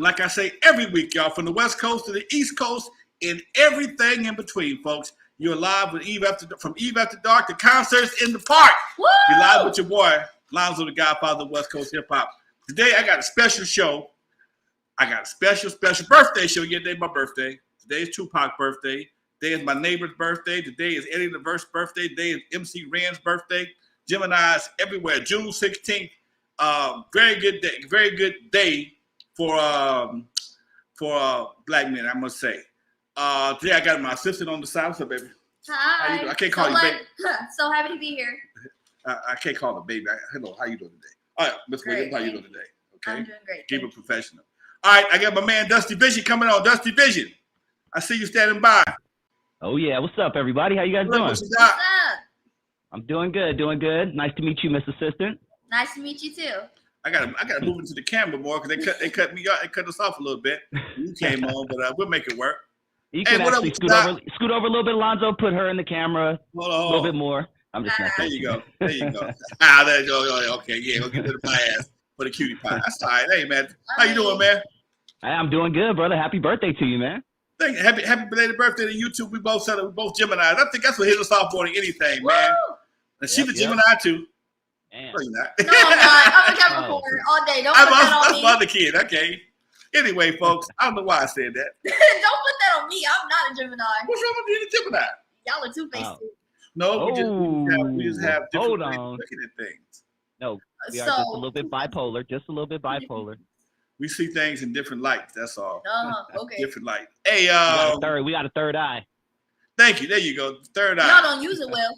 And like I say every week, y'all, from the West Coast to the East Coast and everything in between, folks. You're live with from Eve After Dark to Concerts in the Park. Woo! You're live with your boy, Lonzo, the Godfather of West Coast Hip Hop. Today, I got a special show. I got a special birthday show. Yeah, today's my birthday. Today is Tupac's birthday. Today is my neighbor's birthday. Today is Eddie LaVerse's birthday. Today is MC Ren's birthday. Gemini's everywhere. June 16th. Very good day. Very good day for black men, I must say. Today I got my assistant on the side. What's up, baby? Hi. How you doing? I can't call you baby. So happy to be here. I can't call her baby. Hello, how you doing today? All right, Miss Williams, how you doing today? Okay. I'm doing great. Keep it professional. All right, I got my man Dusty Vision coming on. Dusty Vision, I see you standing by. Oh yeah, what's up, everybody? How you guys doing? What's up? I'm doing good, doing good. Nice to meet you, Miss Assistant. Nice to meet you too. I gotta move into the camera more because they cut me off. They cut us off a little bit. You came on, but we'll make it work. You can actually scoot over a little bit, Alonzo. Put her in the camera a little bit more. I'm just messing. There you go. There you go. There you go. Okay, yeah, we'll get to the pie ass for the cutie pie. That's all right. Hey, man. How you doing, man? I'm doing good, brother. Happy birthday to you, man. Thank you. Happy belated birthday to you too. We both said it. We both Gemini. I think that's what hit us off more than anything, man. And she's a Gemini too. Damn. No, you're not. No, I'm not. I'm a Capricorn all day. Don't put that on me. That's my other kid. Okay. Anyway, folks, I don't know why I said that. Don't put that on me. I'm not a Gemini. What's wrong with being a Gemini? Y'all are two-faced. No, we just have different ways of looking at things. No, we are just a little bit bipolar. Just a little bit bipolar. We see things in different lights. That's all. Okay. Different light. Hey, we got a third eye. Thank you. There you go. Third eye. Y'all don't use it well.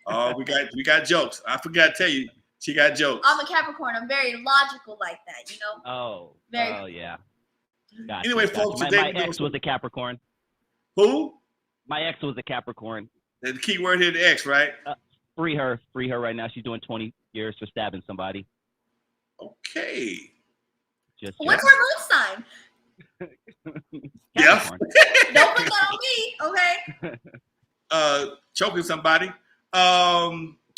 Oh, we got jokes. I forgot to tell you, she got jokes. I'm a Capricorn. I'm very logical like that, you know? Oh yeah. Gotcha, anyway, folks, my ex was a Capricorn. Who? My ex was a Capricorn. The key word here, the X, right? Free her right now. She's doing 20 years for stabbing somebody. Okay. What's her moon sign? Yeah. Don't put that on me, okay? Choking somebody.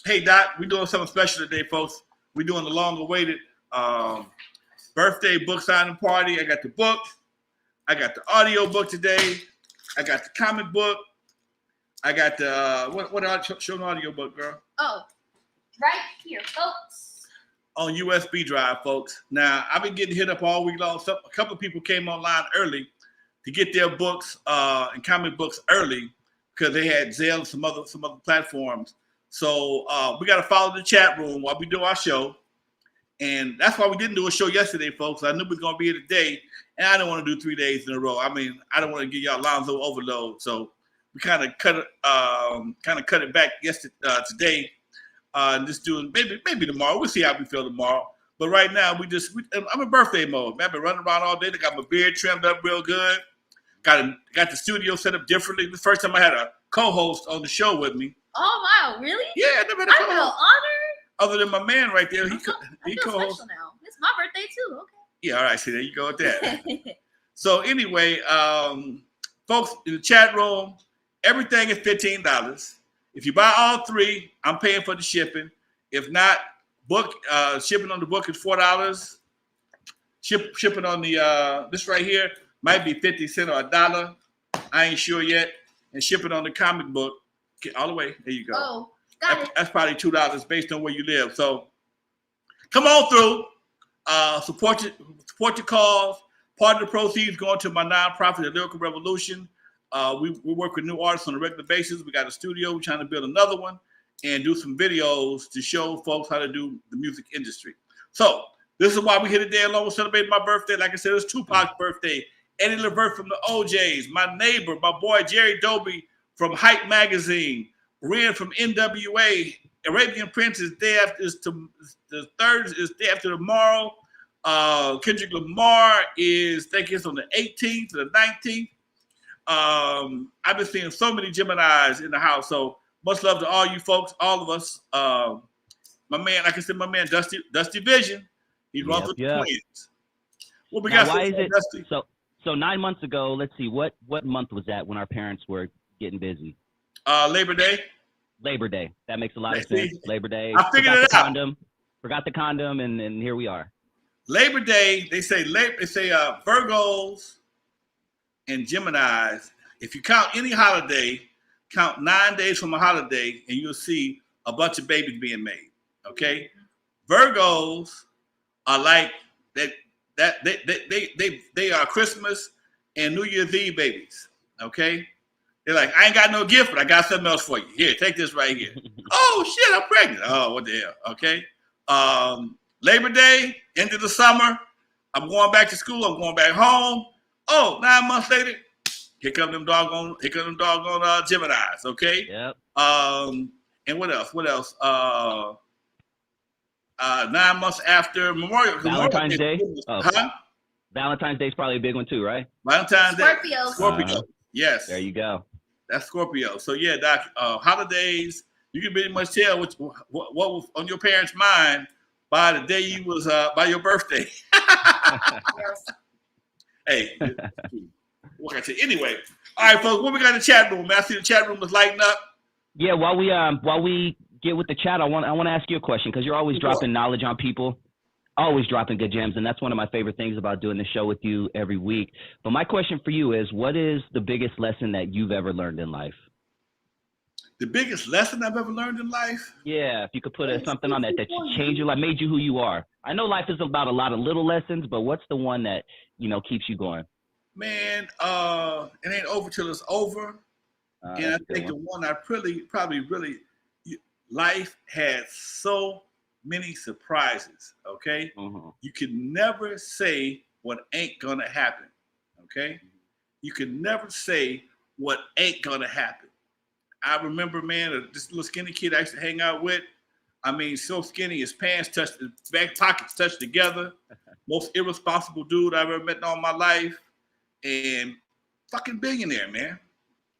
Hey, Doc, we're doing something special today, folks. We're doing the long-awaited birthday book signing party. I got the book. I got the audio book today. I got the comic book. I got the show the audio book, girl? Oh, right here, folks. On USB drive, folks. Now, I've been getting hit up all week long. So a couple of people came online early to get their books and comic books early because they had Zelle and some other platforms. So we got to follow the chat room while we do our show. And that's why we didn't do a show yesterday, folks. I knew we were going to be here today, and I don't want to do 3 days in a row. I mean, I don't want to give y'all Lonzo overload. So we kind of cut it back today. Just doing maybe tomorrow. We'll see how we feel tomorrow. But right now, I'm in birthday mode. Man, I've been running around all day. I got my beard trimmed up real good. Got the studio set up differently. The first time I had a co-host on the show with me. Oh wow, really? Yeah, I never had a co-host. I feel honored. Other than my man right there, he co-host now. It's my birthday too. Okay. Yeah, all right. See, there you go with that. So anyway, folks in the chat room, everything is $15. If you buy all three, I'm paying for the shipping. If not, shipping on the book is $4. Shipping on the this right here might be 50 cents or $1. I ain't sure yet. And shipping on the comic book, all the way. There you go. Oh, got it. That's probably $2 based on where you live. So come on through. Support your cause. Part of the proceeds going to my nonprofit, the Lyrical Revolution. We work with new artists on a regular basis. We got a studio. We're trying to build another one and do some videos to show folks how to do the music industry. So this is why we're here today along with celebrating my birthday. Like I said, it's Tupac's birthday. Eddie LaVerse from the OJs, my neighbor, my boy Jerry Dobie from Hype Magazine, Ren from N.W.A. Arabian Prince is day after the third is day after tomorrow. Kendrick Lamar is I think it's on the 18th to the 19th. I've been seeing so many Geminis in the house. So much love to all you folks, all of us. My man, like I said, my man Dusty Vision. He runs with the Twins. What we got? Why is it Dusty? So 9 months ago? Let's see, what month was that when our parents were getting busy? Labor Day. Labor Day. That makes a lot of sense. Labor Day. I figured it out. Forgot the condom, and here we are. Labor Day, they say Virgos and Geminis. If you count any holiday, count 9 days from a holiday, and you'll see a bunch of babies being made. Okay, Virgos are like that. They are Christmas and New Year's Eve babies. Okay, they're like, I ain't got no gift, but I got something else for you. Here, take this right here. Oh shit, I'm pregnant. Oh, what the hell? Okay. Labor Day, end of the summer. I'm going back to school. I'm going back home. Oh, 9 months later, here come them doggone Geminis. Okay. Yep. And what else? 9 months after Valentine's Day. Huh? Valentine's Day is probably a big one too, right? Valentine's Day. Scorpio. Yes. There you go. That's Scorpio. So yeah, Doc. Holidays. You can pretty much tell what was on your parents' mind by the day you was by your birthday. Hey, what can I say? Anyway, all right, folks. What we got in the chat room? Man, I see the chat room was lighting up. Yeah, while we get with the chat, I want to ask you a question because you're always dropping knowledge on people, always dropping good gems, and that's one of my favorite things about doing the show with you every week. But my question for you is, what is the biggest lesson that you've ever learned in life? The biggest lesson I've ever learned in life? Yeah, if you could put something on that changed your life, made you who you are. I know life is about a lot of little lessons, but what's the one that, keeps you going? Man, it ain't over till it's over. And I think the one I probably really, life has so many surprises, okay? Mm-hmm. You can never say what ain't gonna happen, okay? You can never say what ain't gonna happen. I remember, man, this little skinny kid I used to hang out with. I mean, so skinny, his pants touched, his back pockets touched together. Most irresponsible dude I've ever met in all my life. And fucking billionaire, man.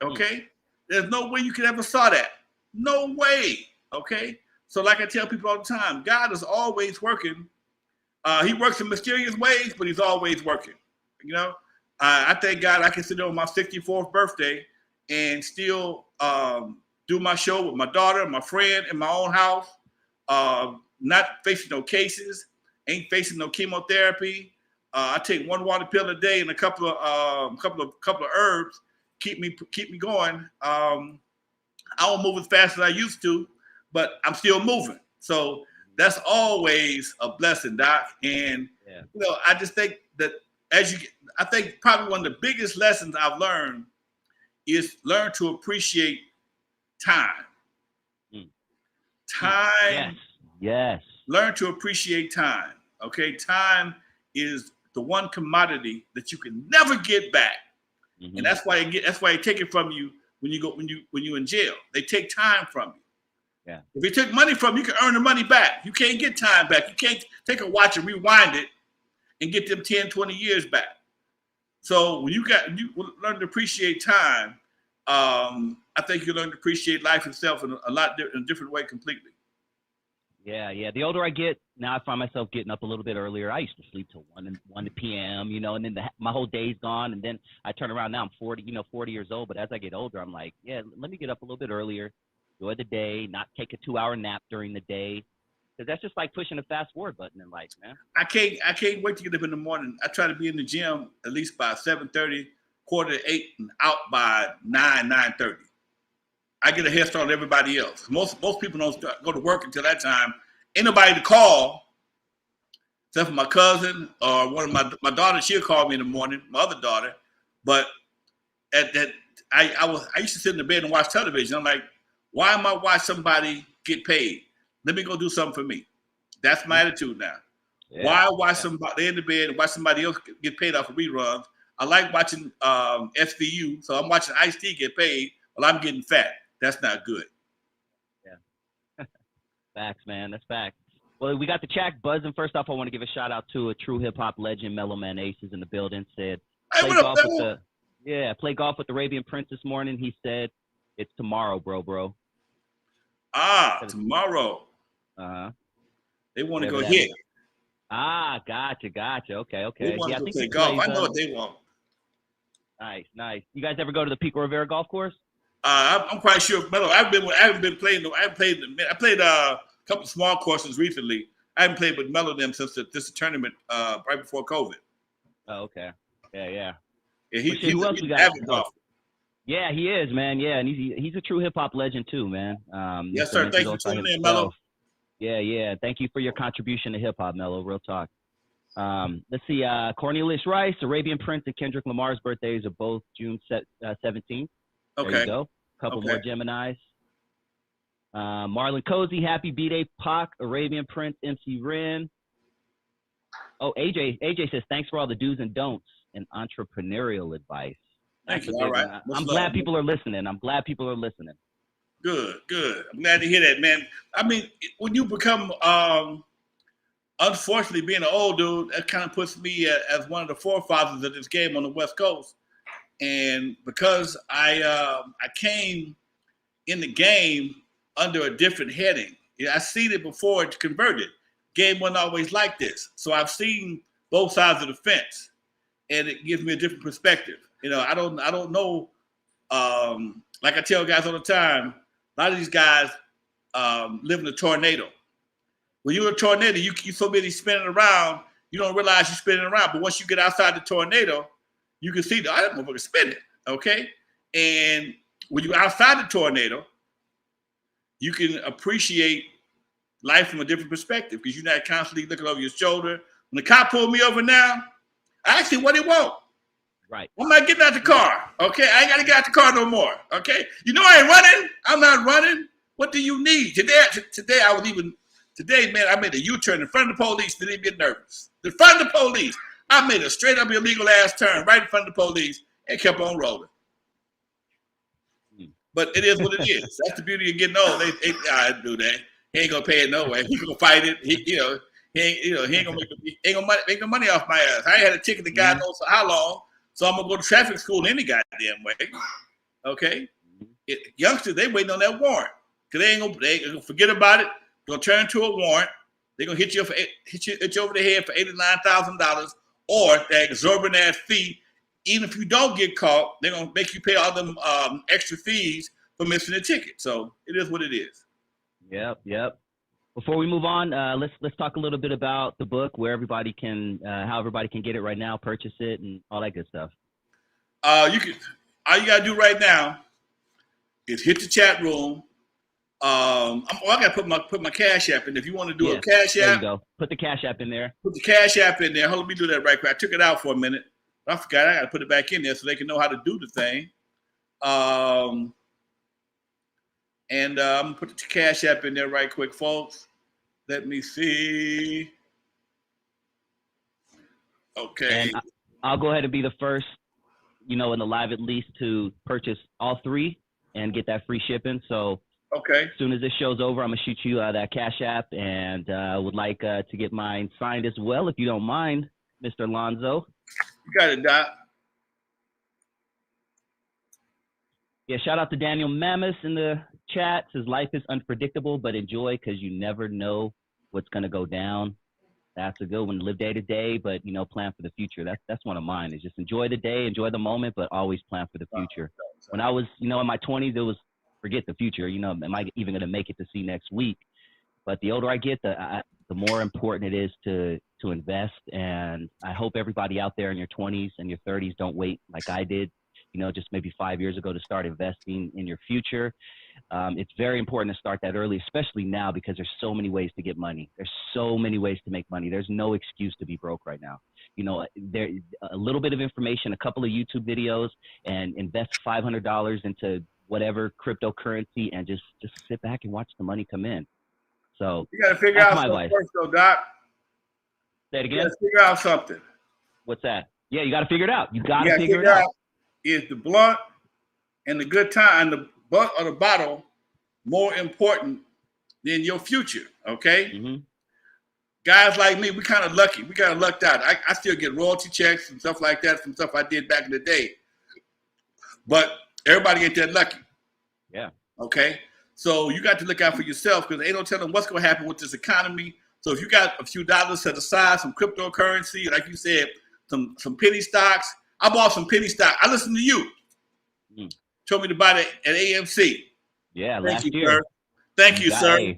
Okay? There's no way you could ever saw that. No way. Okay? So like I tell people all the time, God is always working. He works in mysterious ways, but he's always working. I thank God I can sit there on my 64th birthday and still do my show with my daughter, my friend, in my own house. Not facing no cases, ain't facing no chemotherapy. I take one water pill a day and a couple of herbs keep me going. I don't move as fast as I used to, but I'm still moving. So that's always a blessing, Doc. And I just think that I think probably one of the biggest lessons I've learned is learn to appreciate time. Time. Yes. Learn to appreciate time. Okay, time is the one commodity that you can never get back, and that's why they take it from you when you're in jail. They take time from you. Yeah. If they took money from you, you can earn the money back. You can't get time back. You can't take a watch and rewind it and get them 10, 20 years back. So when you learn to appreciate time, I think you learn to appreciate life itself in a different way completely. Yeah. The older I get, now I find myself getting up a little bit earlier. I used to sleep till 1 p.m., and then my whole day's gone. And then I turn around now, I'm 40 years old. But as I get older, I'm like, yeah, let me get up a little bit earlier, enjoy the day, not take a 2-hour nap during the day. Because that's just like pushing a fast forward button in life, man. I can't wait to get up in the morning. I try to be in the gym at least by 7:30, 7:45, and out by 9:30. I get a head start on everybody else. Most people don't go to work until that time. Ain't nobody to call, except for my cousin or one of my daughter. She'll call me in the morning, my other daughter. But I used to sit in the bed and watch television. I'm like, why am I watch somebody get paid? Let me go do something for me. That's my attitude now. Yeah, why watch somebody in the bed and watch somebody else get paid off of reruns? I like watching SVU, so I'm watching Ice-T get paid while I'm getting fat. That's not good. Yeah. Facts, man. That's facts. Well, we got the chat buzzing. First off, I want to give a shout out to a true hip hop legend, Mellow Man Ace, is in the building. Said, play golf with the Arabian Prince this morning. He said, it's tomorrow, bro. Tomorrow. They want to go hit. Gotcha. Okay. They want to play golf. I know what they want. Nice. You guys ever go to the Pico Rivera golf course? I'm quite sure. I haven't been playing. I played a couple of small courses recently. I haven't played with Melo them since this tournament right before COVID. Oh, okay. Yeah. Yeah, Who else we got? avid golfer. Yeah, he is, man. Yeah, and he's a true hip hop legend too, man. Yes, sir. Thank you for tuning in, Melo. Yeah. Thank you for your contribution to hip hop, Melo. Real talk. Let's see. Cornelius Rice, Arabian Prince, and Kendrick Lamar's birthdays are both June 17th. Okay. There you go. Couple more Geminis. Marlon Cozy, happy B-Day, Pac, Arabian Prince, MC Ren. Oh, AJ says, thanks for all the do's and don'ts and entrepreneurial advice. Thank you. All right. I'm glad people are listening. Good. I'm glad to hear that, man. I mean, when you become, unfortunately, being an old dude, that kind of puts me as one of the forefathers of this game on the West Coast. And because I came in the game under a different heading, I seen it before it converted. Game wasn't always like this. So I've seen both sides of the fence, and it gives me a different perspective. You know, I don't know. Like I tell guys all the time, a lot of these guys live in a tornado. When you're in a tornado, you so busy spinning around, you don't realize you're spinning around. But once you get outside the tornado, you can see that motherfucker spinning. Okay, and when you're outside the tornado, you can appreciate life from a different perspective because you're not constantly looking over your shoulder. When the cop pulled me over now, I asked him what he want. Right. I'm not getting out the car. Okay. I ain't got to get out the car no more. Okay. You know I ain't running. I'm not running. What do you need? Today, man, I made a U-turn in front of the police. Didn't even get nervous. In front of the police. I made a straight up illegal ass turn right in front of the police and kept on rolling. But it is what it is. That's the beauty of getting old. I do that. He ain't gonna pay it no way. He gonna fight it. He ain't gonna make no money off my ass. I ain't had a ticket to God knows for how long. So I'm gonna go to traffic school any goddamn way. Okay, youngsters, they waiting on that warrant because they ain't gonna forget about it. They're gonna turn into a warrant. They're gonna hit you over the head for $89,000 or that exorbitant ass fee. Even if you don't get caught, they're gonna make you pay all them extra fees for missing a ticket. So it is what it is. Yep. Before we move on, let's talk a little bit about the book, where everybody can, how everybody can get it right now, purchase it, and all that good stuff. All you gotta do right now is hit the chat room. I gotta put my Cash App in. If you want to do a Cash App, there you go. Put the Cash App in there. Put the Cash App in there. Hold on, let me do that right quick. I took it out for a minute. I forgot. I gotta put it back in there so they can know how to do the thing. And I'm gonna put the Cash App in there right quick, folks. Let me see. Okay. And I'll go ahead and be the first, in the live at least, to purchase all three and get that free shipping. So okay. As soon as this show's over, I'm gonna shoot you that Cash App, and would like to get mine signed as well, if you don't mind, Mr. Alonzo. You got it, Doc. Yeah, shout out to Daniel Mammoth in the chat. Says life is unpredictable, but enjoy because you never know what's gonna go down. That's a good one. Live day to day, but plan for the future. That's one of mine. Is just enjoy the day, enjoy the moment, but always plan for the future. When I was, in my 20s, it was forget the future. Am I even gonna make it to see next week? But the older I get, the more important it is to invest. And I hope everybody out there in your 20s and your 30s don't wait like I did, just maybe 5 years ago to start investing in your future. It's very important to start that early, especially now, because there's so many ways to get money. There's so many ways to make money. There's no excuse to be broke right now. There a little bit of information, a couple of YouTube videos, and invest $500 into whatever cryptocurrency and just sit back and watch the money come in. So you got to figure out something first, though, Doc. Say it again. You got to figure out something. What's that? Yeah, you got to figure it out. You got to figure it out. Is the blunt and the good time, the butt or the bottle, more important than your future? Okay. Mm-hmm. Guys like me, we kind of lucky. We kind of lucked out. I still get royalty checks and stuff like that from stuff I did back in the day. But everybody ain't that lucky. Yeah. Okay. So you got to look out for yourself because ain't no telling what's going to happen with this economy. So if you got a few dollars set aside, some cryptocurrency, like you said, some penny stocks. I bought some penny stock. I listened to you. Told me to buy it at AMC. Yeah, Thank last you, year. Sir. Thank you, sir.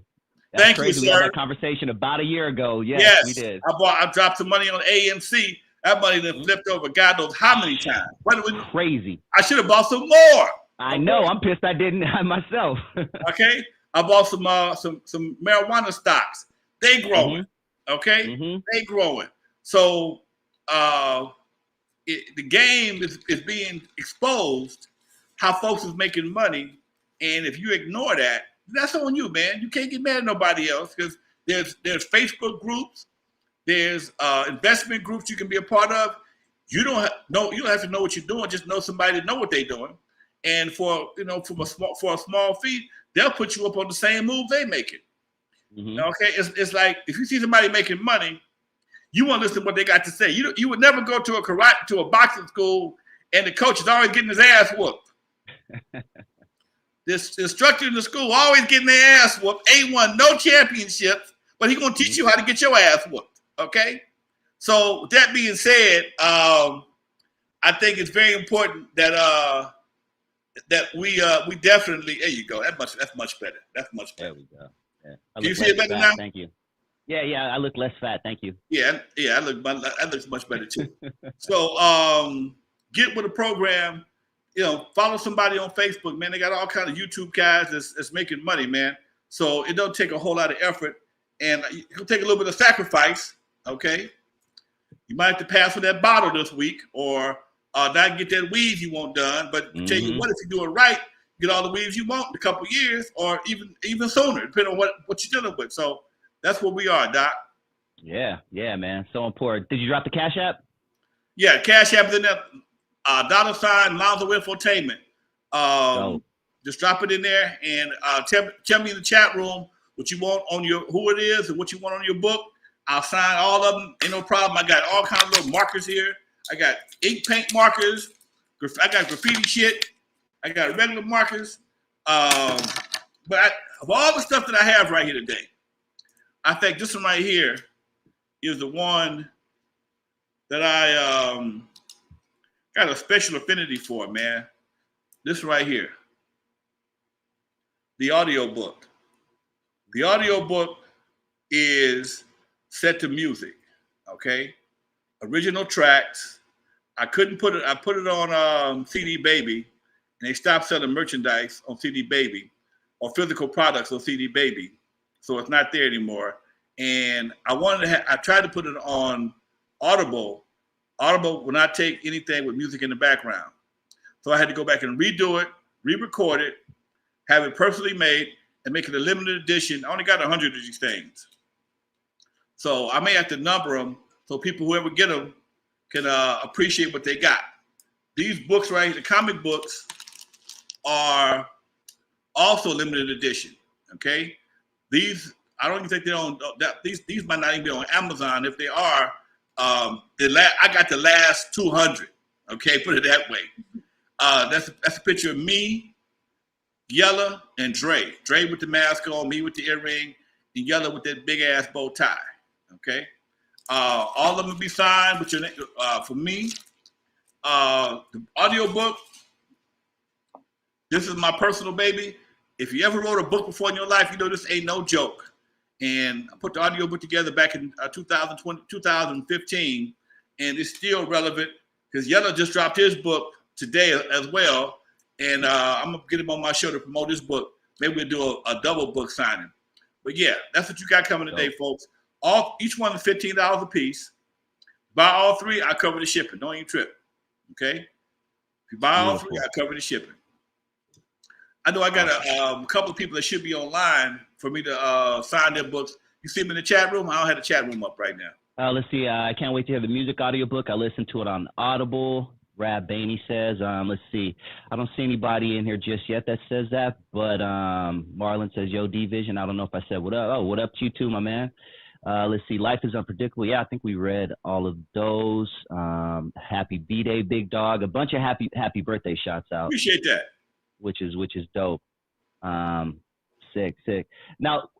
That's Thank you, crazy. We had sir. that conversation about a year ago. Yes, we did. I dropped some money on AMC. That money then flipped over God knows how many times. Crazy. I should have bought some more. I know. I'm pissed I didn't myself. Okay. I bought some marijuana stocks. They growing. Okay. They growing. So the game is being exposed how folks is making money. And if you ignore that, that's on you, man. You can't get mad at nobody else because there's Facebook groups, there's investment groups you can be a part of. You don't have to know what you're doing. Just know somebody that know what they're doing. And for a small fee, they'll put you up on the same move they making. Okay, it's like if you see somebody making money, you want to listen to what they got to say. You would never go to a boxing school and the coach is always getting his ass whooped. This instructor in the school always getting their ass whooped. Ain't won no championships, but he gonna teach you how to get your ass whooped. Okay. So with that being said, I think it's very important that we definitely. There you go. That's much better. That's much better. There we go. Yeah. Do you see it better now? Thank you. Yeah. I look less fat. Thank you. Yeah. That looks much better too. So get with the program. Follow somebody on Facebook, man. They got all kinds of YouTube guys that's making money, man. So it don't take a whole lot of effort, and it'll take a little bit of sacrifice. Okay, you might have to pass for that bottle this week, or not get that weave you want done. But tell you what, if you do it right, you get all the weaves you want in a couple of years, or even sooner, depending on what you're dealing with. So that's where we are, Doc. Yeah, man. So important. Did you drop the Cash App? Yeah, Cash App is in there. $ Lonzo Infotainment. Just drop it in there and tell me in the chat room what you want on who it is and what you want on your book. I'll sign all of them. Ain't no problem. I got all kinds of little markers here. I got ink paint markers. I got graffiti shit. I got regular markers. But of all the stuff that I have right here today, I think this one right here is the one that I got a special affinity for, man. This right here. The audiobook. The audiobook is set to music, okay? Original tracks. I put it on CD Baby, and they stopped selling merchandise on CD Baby or physical products on CD Baby. So it's not there anymore. And I tried to put it on Audible. Audible will not take anything with music in the background. So I had to go back and redo it, re-record it, have it personally made, and make it a limited edition. I only got 100 of these things. So I may have to number them so people, whoever get them, can appreciate what they got. These books right here, the comic books, are also limited edition, okay? These, I don't even think they're on, these might not even be on Amazon. If they are, I got the last 200, okay? Put it that way. That's a picture of me, Yella, and Dre. Dre with the mask on, me with the earring, and Yella with that big ass bow tie. Okay, all of them will be signed with your name. For me, the audiobook. This is my personal baby. If you ever wrote a book before in your life, you know this ain't no joke. And I put the audiobook together back in 2015, and it's still relevant because Yella just dropped his book today as well. And I'm going to get him on my show to promote his book. Maybe we'll do a double book signing. But yeah, that's what you got coming today, folks. Each one is $15 a piece. Buy all three, I cover the shipping. Don't even trip. Okay? If you buy all three, I cover the shipping. I know I got a couple of people that should be online for me to sign their books. You see them in the chat room? I don't have the chat room up right now. Let's see. I can't wait to hear the music audiobook. I listened to it on Audible. Rab Bainey says, let's see. I don't see anybody in here just yet that says that, but Marlon says, yo, D-Vision. I don't know if I said what up. Oh, what up to you too, my man? Let's see. Life is Unpredictable. Yeah, I think we read all of those. Happy B-Day, Big Dog. A bunch of happy birthday shots out. Appreciate that. Which is dope. Sick. Now,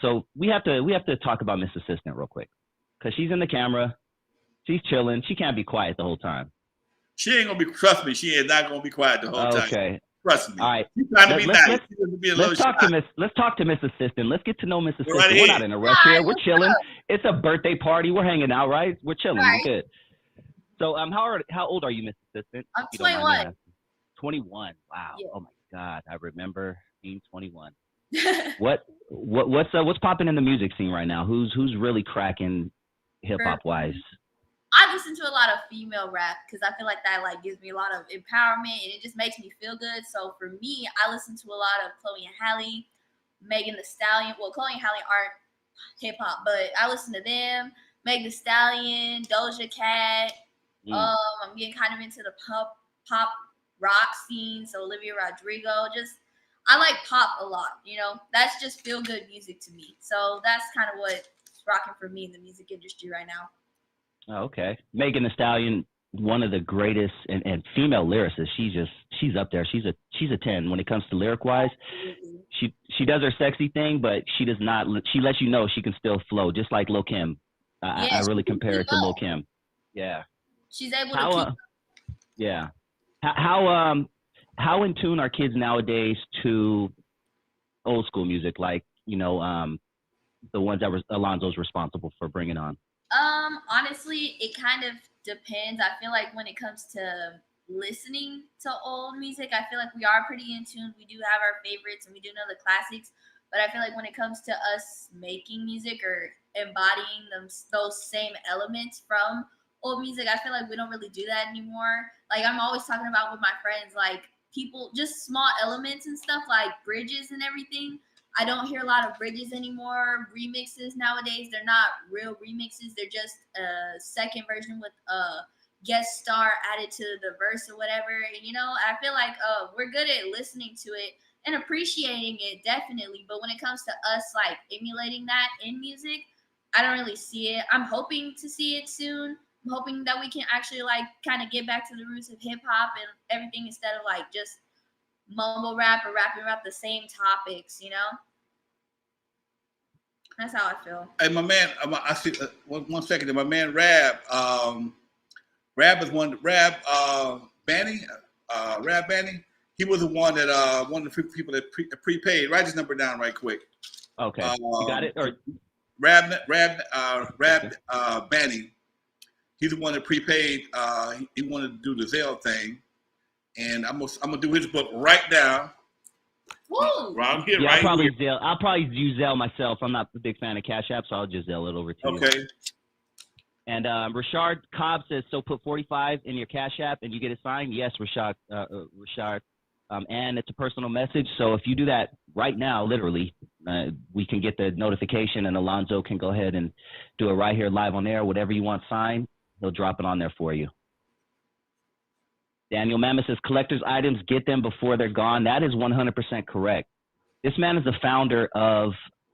so we have to talk about Miss Assistant real quick. Because she's in the camera. She's chilling. She can't be quiet the whole time. She ain't gonna be. Trust me, she is not gonna be quiet the whole time. Okay. Trust me. All right. She's trying to be nice. Let's, She's trying to be a little let's talk to Miss Assistant. Let's get to know Miss Assistant. right We're ahead. not in a rush here. We're chilling. It's a birthday party. We're hanging out, right? We're chilling. Right. We're good. So how old are you, Miss Assistant? I'm If you don't mind me 21. asking. 21. Wow. Yeah. Oh my God. I remember being 21. What's popping in the music scene right now? Who's really cracking hip hop wise? I listen to a lot of female rap because I feel like that like gives me a lot of empowerment and it just makes me feel good. So for me, I listen to a lot of Chloe and Halle, Megan Thee Stallion. Well, Chloe and Halle aren't hip hop, but I listen to them. Megan Thee Stallion, Doja Cat. I'm getting kind of into the pop rock scene. So Olivia Rodrigo. Just I like pop a lot. You know, that's just feel good music to me. So that's kind of what's rocking for me in the music industry right now. Oh, okay. Megan Thee Stallion, one of the greatest and female lyricists. She's up there. She's a 10 when it comes to lyric wise. She does her sexy thing, but she does not. She lets you know she can still flow, just like Lil Kim. I really compare it to Lil Kim. Yeah. She's able to keep yeah. How in tune are kids nowadays to old school music, like the ones that Alonzo's responsible for bringing on? Honestly, it kind of depends. I feel like when it comes to listening to old music, I feel like we are pretty in tune. We do have our favorites and we do know the classics, but I feel like when it comes to us making music or embodying those same elements from old music, I feel like we don't really do that anymore. Like I'm always talking about with my friends, like people, just small elements and stuff like bridges and everything. I don't hear a lot of bridges anymore. Remixes nowadays, they're not real remixes. They're just a second version with a guest star added to the verse or whatever. And, I feel like we're good at listening to it and appreciating it, definitely. But when it comes to us, like, emulating that in music, I don't really see it. I'm hoping to see it soon. I'm hoping that we can actually, like, kind of get back to the roots of hip-hop and everything instead of, like, just mumble rap or rapping about the same topics, That's how I feel. Hey, my man, I see. 1 second. My man, Rab. Rab is one. Rab Banny. Rab Banny. He was the one that one of the people that prepaid. Write his number down right quick. Okay, you got it. Or Rab Banny. He's the one that prepaid. He wanted to do the Zelle thing, and I'm gonna do his book right now. Woo! Right here, yeah, right I'll probably use Zelle myself. I'm not a big fan of Cash App, so I'll just Zelle it over to you. Okay. And Rashard Cobb says, so put 45 in your Cash App and you get it signed. Yes, Rashard. And it's a personal message. So if you do that right now, literally, we can get the notification and Alonzo can go ahead and do it right here live on air. Whatever you want signed, he'll drop it on there for you. Daniel Mammoth says, collector's items, get them before they're gone. That is 100% correct. This man is the founder of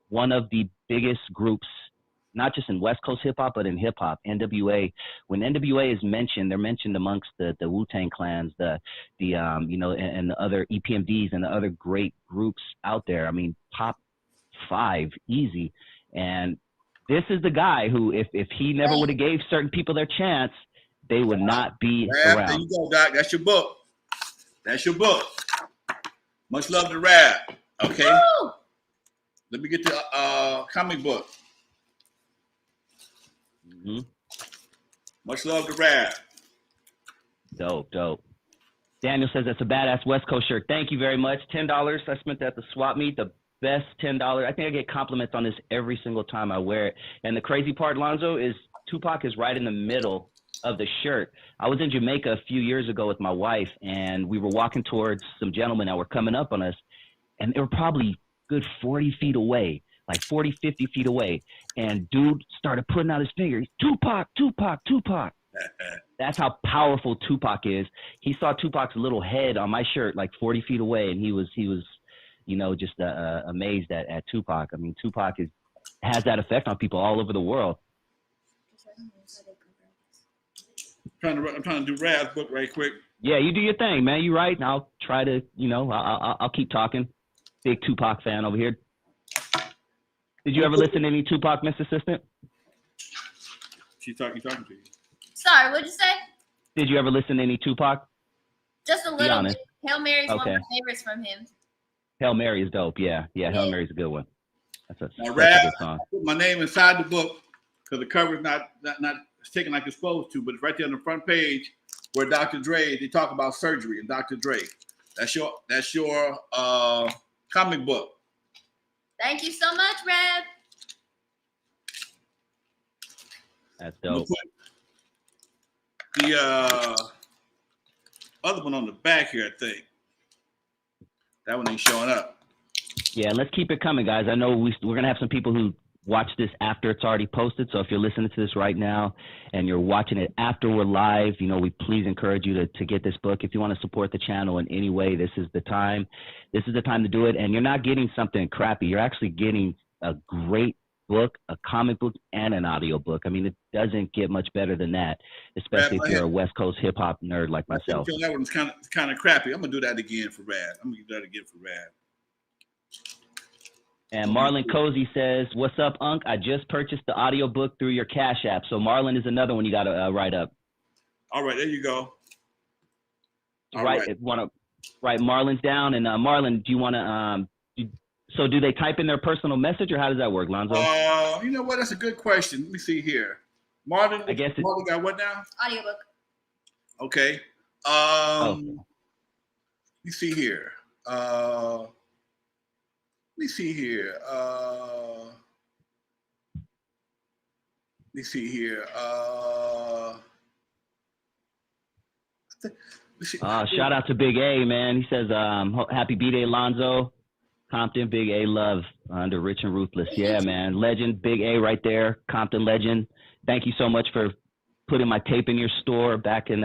one of the biggest groups, not just in West Coast hip-hop, but in hip-hop, N.W.A. When N.W.A. is mentioned, they're mentioned amongst the Wu-Tang clans, and the other EPMDs and the other great groups out there. I mean, top 5, easy. And this is the guy who, if he never would have gave certain people their chance, they would not be around. There you go, Doc. That's your book. That's your book. Much love to Rab. Okay. Woo! Let me get the comic book. Mm-hmm. Much love to Rab. Dope. Daniel says that's a badass West Coast shirt. Thank you very much. $10. I spent that at the swap meet. The best $10. I think I get compliments on this every single time I wear it. And the crazy part, Lonzo, is Tupac is right in the middle of the shirt. I was in Jamaica a few years ago with my wife, and we were walking towards some gentlemen that were coming up on us, and they were probably good 40 feet away, like 40, 50 feet away. And dude started putting out his finger. Tupac. That's how powerful Tupac is. He saw Tupac's little head on my shirt, like 40 feet away, and he was just amazed at Tupac. I mean, Tupac has that effect on people all over the world. I'm trying to do Rab's book right quick. Yeah, you do your thing, man. You right. And I'll try to, I'll keep talking. Big Tupac fan over here. Did you ever listen to any Tupac, Miss Assistant? She's talking to you. Sorry, what'd you say? Did you ever listen to any Tupac? Just a little bit Hail Mary is one Okay. of my favorites from him. Hail Mary is dope. Yeah. Hail Mary's a good one. That's a Now, such Rad, a good song. I put my name inside the book because the cover's not taken like it's supposed to, but it's right there on the front page where Dr. Dre, they talk about surgery and Dr. Dre. That's your comic book. Thank you so much, Rad. That's dope. The other one on the back here, I think. That one ain't showing up. Yeah, let's keep it coming, guys. I know we're gonna have some people who watch this after it's already posted. So if you're listening to this right now and you're watching it after we're live, we please encourage you to get this book. If you want to support the channel in any way, this is the time. This is the time to do it. And you're not getting something crappy. You're actually getting a great book, a comic book, and an audio book. I mean, it doesn't get much better than that, especially if you're a West Coast hip hop nerd like myself. That one's kind of crappy. I'm gonna do that again for Rad. And Marlon Cozy says, "What's up, Unc? I just purchased the audio book through your Cash App." So Marlon is another one you got to write up. All right, there you go. Write Marlon's down. And Marlon, do you want to? So do they type in their personal message, or how does that work, Lonzo? You know what? That's a good question. Let me see here. Marlon, I guess Marlon got what now? Audiobook. Okay. Let me see here. Shout out to Big A, man. He says, happy B-Day, Lonzo. Compton, Big A love under Rich and Ruthless. Yeah, man. Legend, Big A right there. Compton legend. Thank you so much for putting my tape in your store back in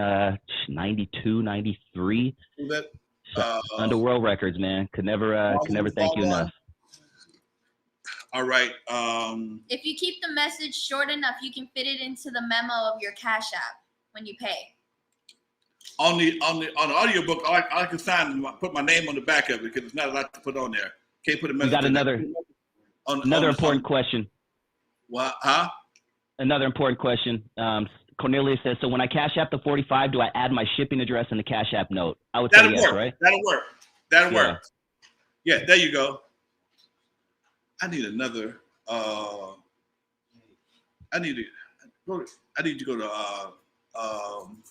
92, 93. Underworld Records, man. Could never thank you enough. All right. If you keep the message short enough, you can fit it into the memo of your Cash App when you pay. On the audiobook, I can put my name on the back of it because it's not a lot to put on there. Can't put a message. We got another important question. What? Huh? Another important question. Cornelia says, so when I Cash App the 45, do I add my shipping address in the Cash App note? I would say yes, right? That'll work. Yeah, there you go. I need another. I need to go to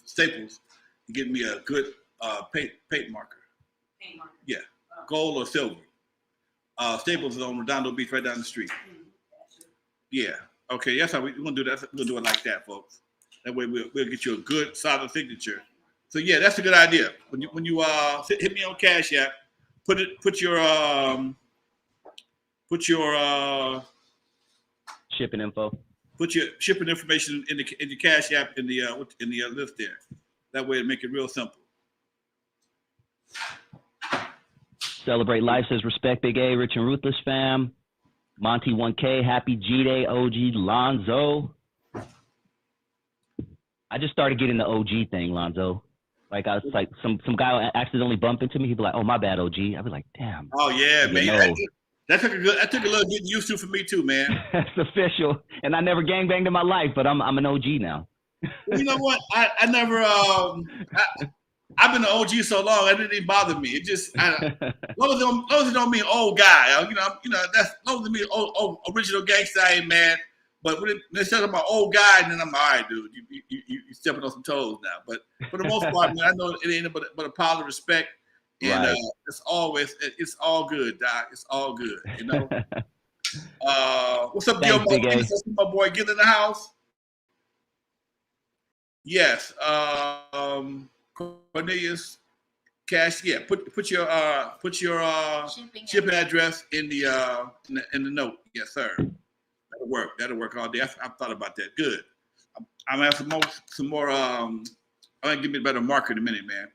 Staples and get me a good paint marker. Yeah, gold or silver. Staples is on Redondo Beach, right down the street. Yeah. Okay, that's how we're gonna do that. We're gonna do it like that, folks. That way we'll get you a good solid signature. So yeah, that's a good idea. When you hit me on Cash App, put your shipping info. Put your shipping information in the Cash App in the list there. That way it make it real simple. Celebrate Life says respect Big A, Rich and Ruthless fam. Monty 1K, happy G-Day, OG Lonzo. I just started getting the OG thing, Lonzo. Like I was like some guy accidentally bumped into me. He'd be like, "Oh, my bad, OG." I'd be like, "Damn." Oh yeah, man. That took a little getting used to for me too, man. That's official. And I never gangbanged in my life, but I'm an OG now. Well, you know what? I never. I've been an OG so long, it didn't even bother me. It just, as long as it don't mean old guy. That's as long as it means old original gangster, I ain't mad. But when they say about old guy, then I'm all right, dude. You stepping on some toes now. But for the most part, man, I know it ain't but a pile of respect. And right. It's all good, Doc. It's all good, you know. What's up, Gil? My boy, get in the house. Yes. Cornelius, Cash. Yeah. Put your shipping address in the note. Yes, sir. That'll work all day. I've thought about that. Good. I'm gonna have some more. I'm gonna give me a better marker in a minute, man.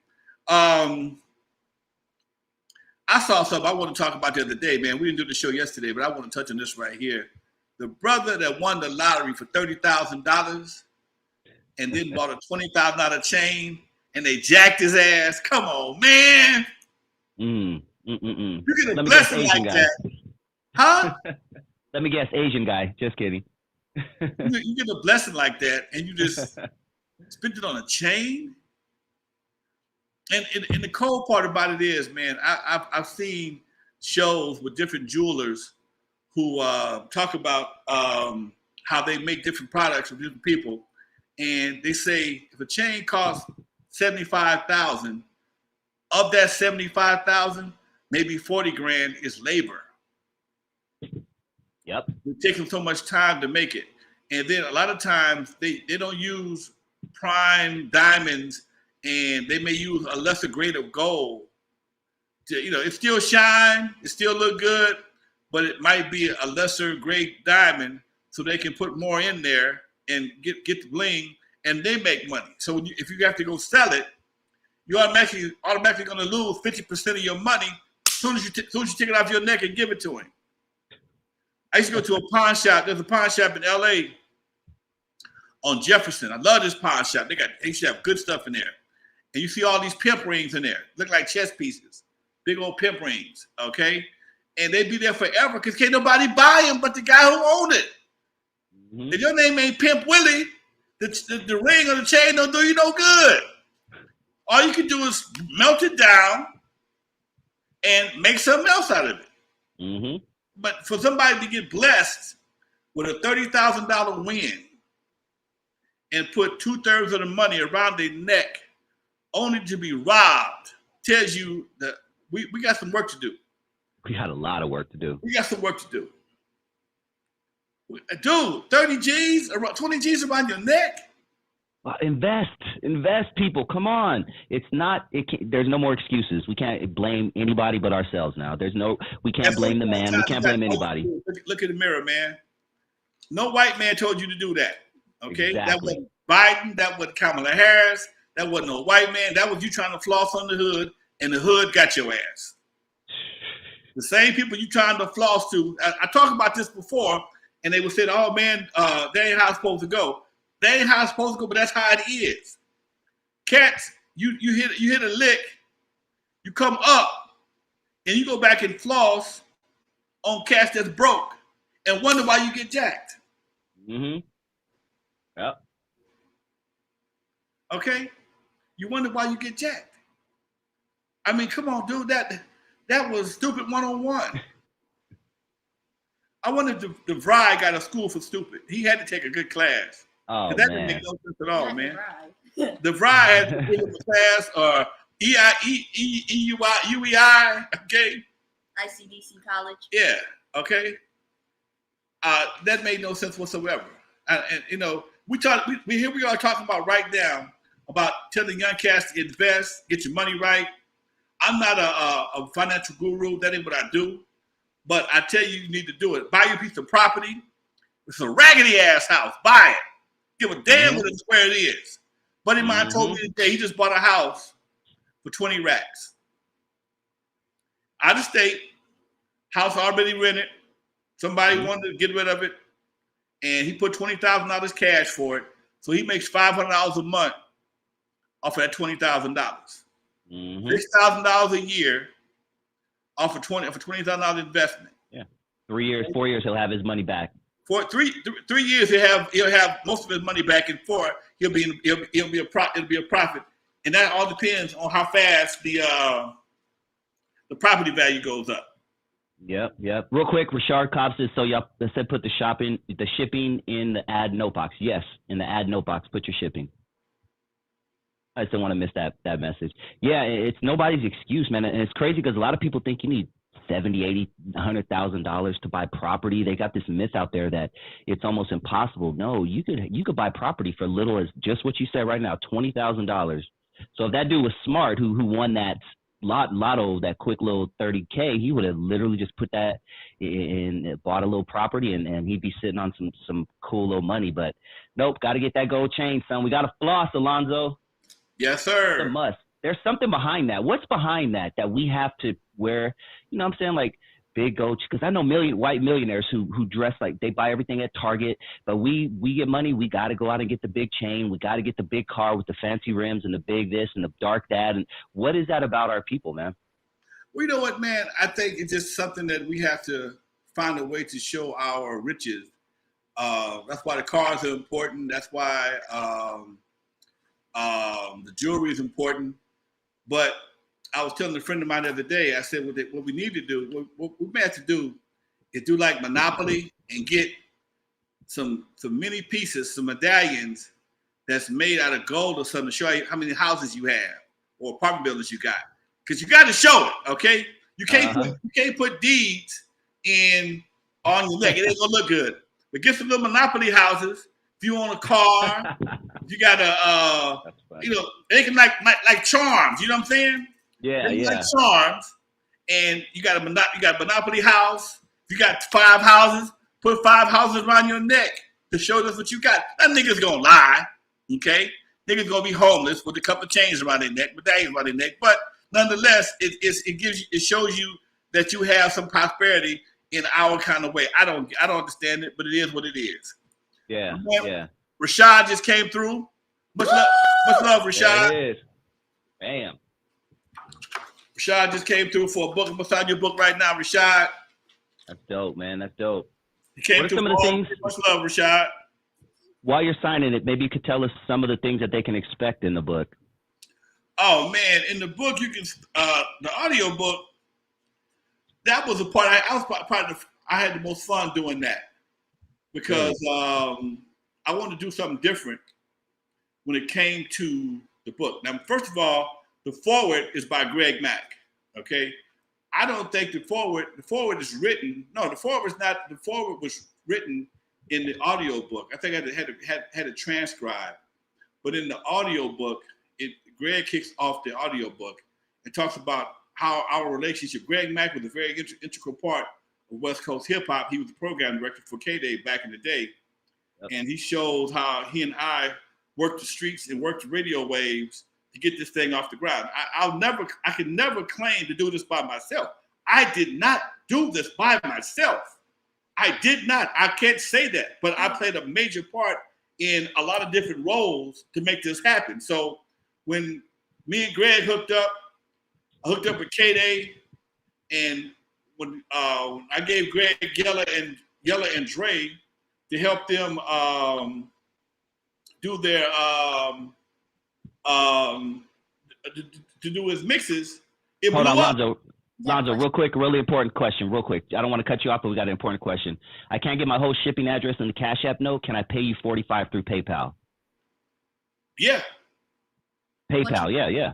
I saw something I want to talk about the other day, man. We didn't do the show yesterday, but I want to touch on this right here. The brother that won the lottery for $30,000 and then bought a $20,000 chain, and they jacked his ass. Come on, man. You get a blessing like that. Huh? Let me guess, Asian guy. Just kidding. You get a blessing like that, and you just spent it on a chain? And the cold part about it is, man, I've seen shows with different jewelers who talk about how they make different products for different people, and they say if a chain costs $75,000, of that $75,000, maybe 40 grand is labor. Yep. It takes them so much time to make it, and then a lot of times they don't use prime diamonds, and they may use a lesser grade of gold. It still shine, it still look good, but it might be a lesser grade diamond, so they can put more in there and get the bling, and they make money. So if you have to go sell it, you're automatically going to lose 50% of your money as soon as you take it off your neck and give it to him. I used to go to a pawn shop. There's a pawn shop in L.A. on Jefferson. I love this pawn shop. They used to have good stuff in there. And you see all these pimp rings in there. Look like chess pieces. Big old pimp rings, okay? And they be there forever because can't nobody buy them but the guy who owned it. Mm-hmm. If your name ain't Pimp Willie, the ring or the chain don't do you no good. All you can do is melt it down and make something else out of it. Mm-hmm. But for somebody to get blessed with a $30,000 win and put 2/3 of the money around their neck only to be robbed tells you that we got some work to do. We got a lot of work to do. We got some work to do. Dude, 30 G's, 20 G's around your neck? Invest, people. Come on. There's no more excuses. We can't blame anybody but ourselves now. We can't blame the man. We can't blame anybody. Look in the mirror, man. No white man told you to do that. Okay? Exactly. That wasn't Biden. That wasn't Kamala Harris. That wasn't no white man. That was you trying to floss on the hood, and the hood got your ass. The same people you trying to floss to. I talked about this before, and they would say, oh, man, that ain't how it's supposed to go. That ain't how it's supposed to go, but that's how it is. Cats, you hit a lick, you come up, and you go back and floss on cats that's broke and wonder why you get jacked. Mm-hmm. Yep. Okay? You wonder why you get jacked. I mean, come on, dude. That was stupid 101. I wonder if DeVry got a school for stupid. He had to take a good class. Oh, that didn't make no sense at all, man. DeVry had to take a class or UEI, okay? ICDC college. Yeah, okay. That made no sense whatsoever. And we here we are talking about right now about telling young cats to invest, get your money right. I'm not a financial guru. That ain't what I do. But I tell you need to do it. Buy your piece of property. It's a raggedy ass house. Buy it. Give a damn what where it is. Buddy of mine told me today he just bought a house for 20 racks. Out of state, house already rented. Somebody wanted to get rid of it, and he put $20,000 cash for it. So he makes $500 a month off of that $20,000. $6,000 a year off of $20,000 investment. Yeah, 3 years, 4 years, he'll have his money back. For 3 years, he'll have most of his money back, and 4 it'll be a profit, and that all depends on how fast the property value goes up. Yep. Real quick, Rashard Cobb says, so y'all said put the shipping in the add note box. Yes, in the add note box, put your shipping. I just don't want to miss that message. Yeah, it's nobody's excuse, man. And it's crazy because a lot of people think you need $70,000, $80,000, $100,000 to buy property. They got this myth out there that it's almost impossible. No, you could buy property for little as just what you said right now, $20,000. So if that dude was smart, who won that lotto, that quick little $30K, he would have literally just put that in, bought a little property, and he'd be sitting on some cool little money. But nope, got to get that gold chain, son. We got to floss, Alonzo. Yes, sir. It's a must. There's something behind that. What's behind that we have to wear? You know what I'm saying? Like big gold, because I know white millionaires who dress like they buy everything at Target, but we get money. We got to go out and get the big chain. We got to get the big car with the fancy rims and the big this and the dark that. And what is that about our people, man? Well, you know what, man? I think it's just something that we have to find a way to show our riches. That's why the cars are important. That's why the jewelry is important. But I was telling a friend of mine the other day, I said, what we need to do, what we may have to do is do like Monopoly and get some mini pieces, some medallions that's made out of gold or something to show you how many houses you have or apartment buildings you got. Because you got to show it, okay? You can't put deeds in on your neck. It ain't gonna look good. But get some little Monopoly houses. If you own a car, you got to, they can like charms. You know what I'm saying? Yeah, like charms. And you got a Monopoly house. You got 5 houses. Put 5 houses around your neck to show us what you got. That nigga's gonna lie, okay? Nigga's gonna be homeless with a couple of chains around their neck, medallions around their neck. But nonetheless, it shows you that you have some prosperity in our kind of way. I don't understand it, but it is what it is. Yeah, yeah. Rashad just came through. Much love, Rashad. There it is. Bam. Rashad just came through for a book. I'm beside your book right now, Rashad. That's dope, man. That's dope. He came what are through. Some of the things? Much love, Rashad. While you're signing it, maybe you could tell us some of the things that they can expect in the book. Oh man, in the book you can the audio book. That was a part. I had the most fun doing that because I wanted to do something different when it came to the book. Now, first of all, the foreword is by Greg Mack. Okay, I don't think the foreword is written. No, the foreword is not. The foreword was written in the audio book. I think I had it transcribed, but in the audio book, Greg kicks off the audio book and talks about how our relationship. Greg Mack was a very integral part of West Coast hip hop. He was the program director for K-Day back in the day, and he shows how he and I worked the streets and worked the radio waves to get this thing off the ground. I can never claim to do this by myself. I did not do this by myself. I did not. I can't say that, but I played a major part in a lot of different roles to make this happen. So when me and Greg hooked up with K-Day, and when I gave Greg Yella and Dre to help them do their to do his mixes. Hold on, Lonzo, real quick, really important question, real quick. I don't want to cut you off, but we got an important question. I can't get my whole shipping address in the Cash App note. Can I pay you $45 through PayPal? Yeah. PayPal, yeah.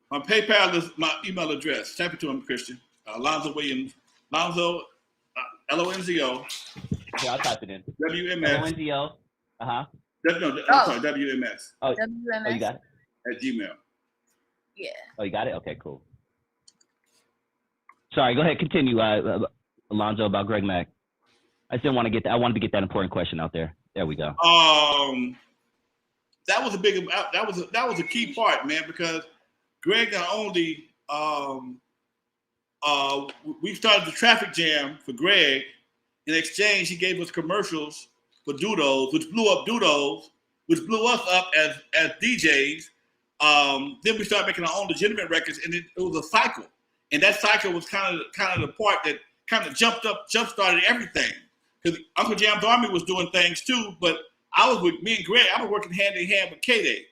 My PayPal is my email address. Type it to him, Christian. Lonzo Williams. Lonzo, Lonzo. Yeah, I'll type it in. WMS. Lonzo. I'm sorry, WMS. Oh, WMS. You got it? At Gmail. Yeah. Oh, you got it? Okay, cool. Sorry, go ahead. Continue, Alonzo, about Greg Mack. I wanted to get that important question out there. There we go. That was a key part, man, because Greg not only we started the traffic jam for Greg. In exchange, he gave us commercials for Dudos, which blew up Dudos, which blew us up as DJs. Then we started making our own legitimate records, and it was a cycle. And that cycle was kind of the part that kind of jump started everything. Because Uncle Jam's Army was doing things too, but I was working hand in hand with K-Day.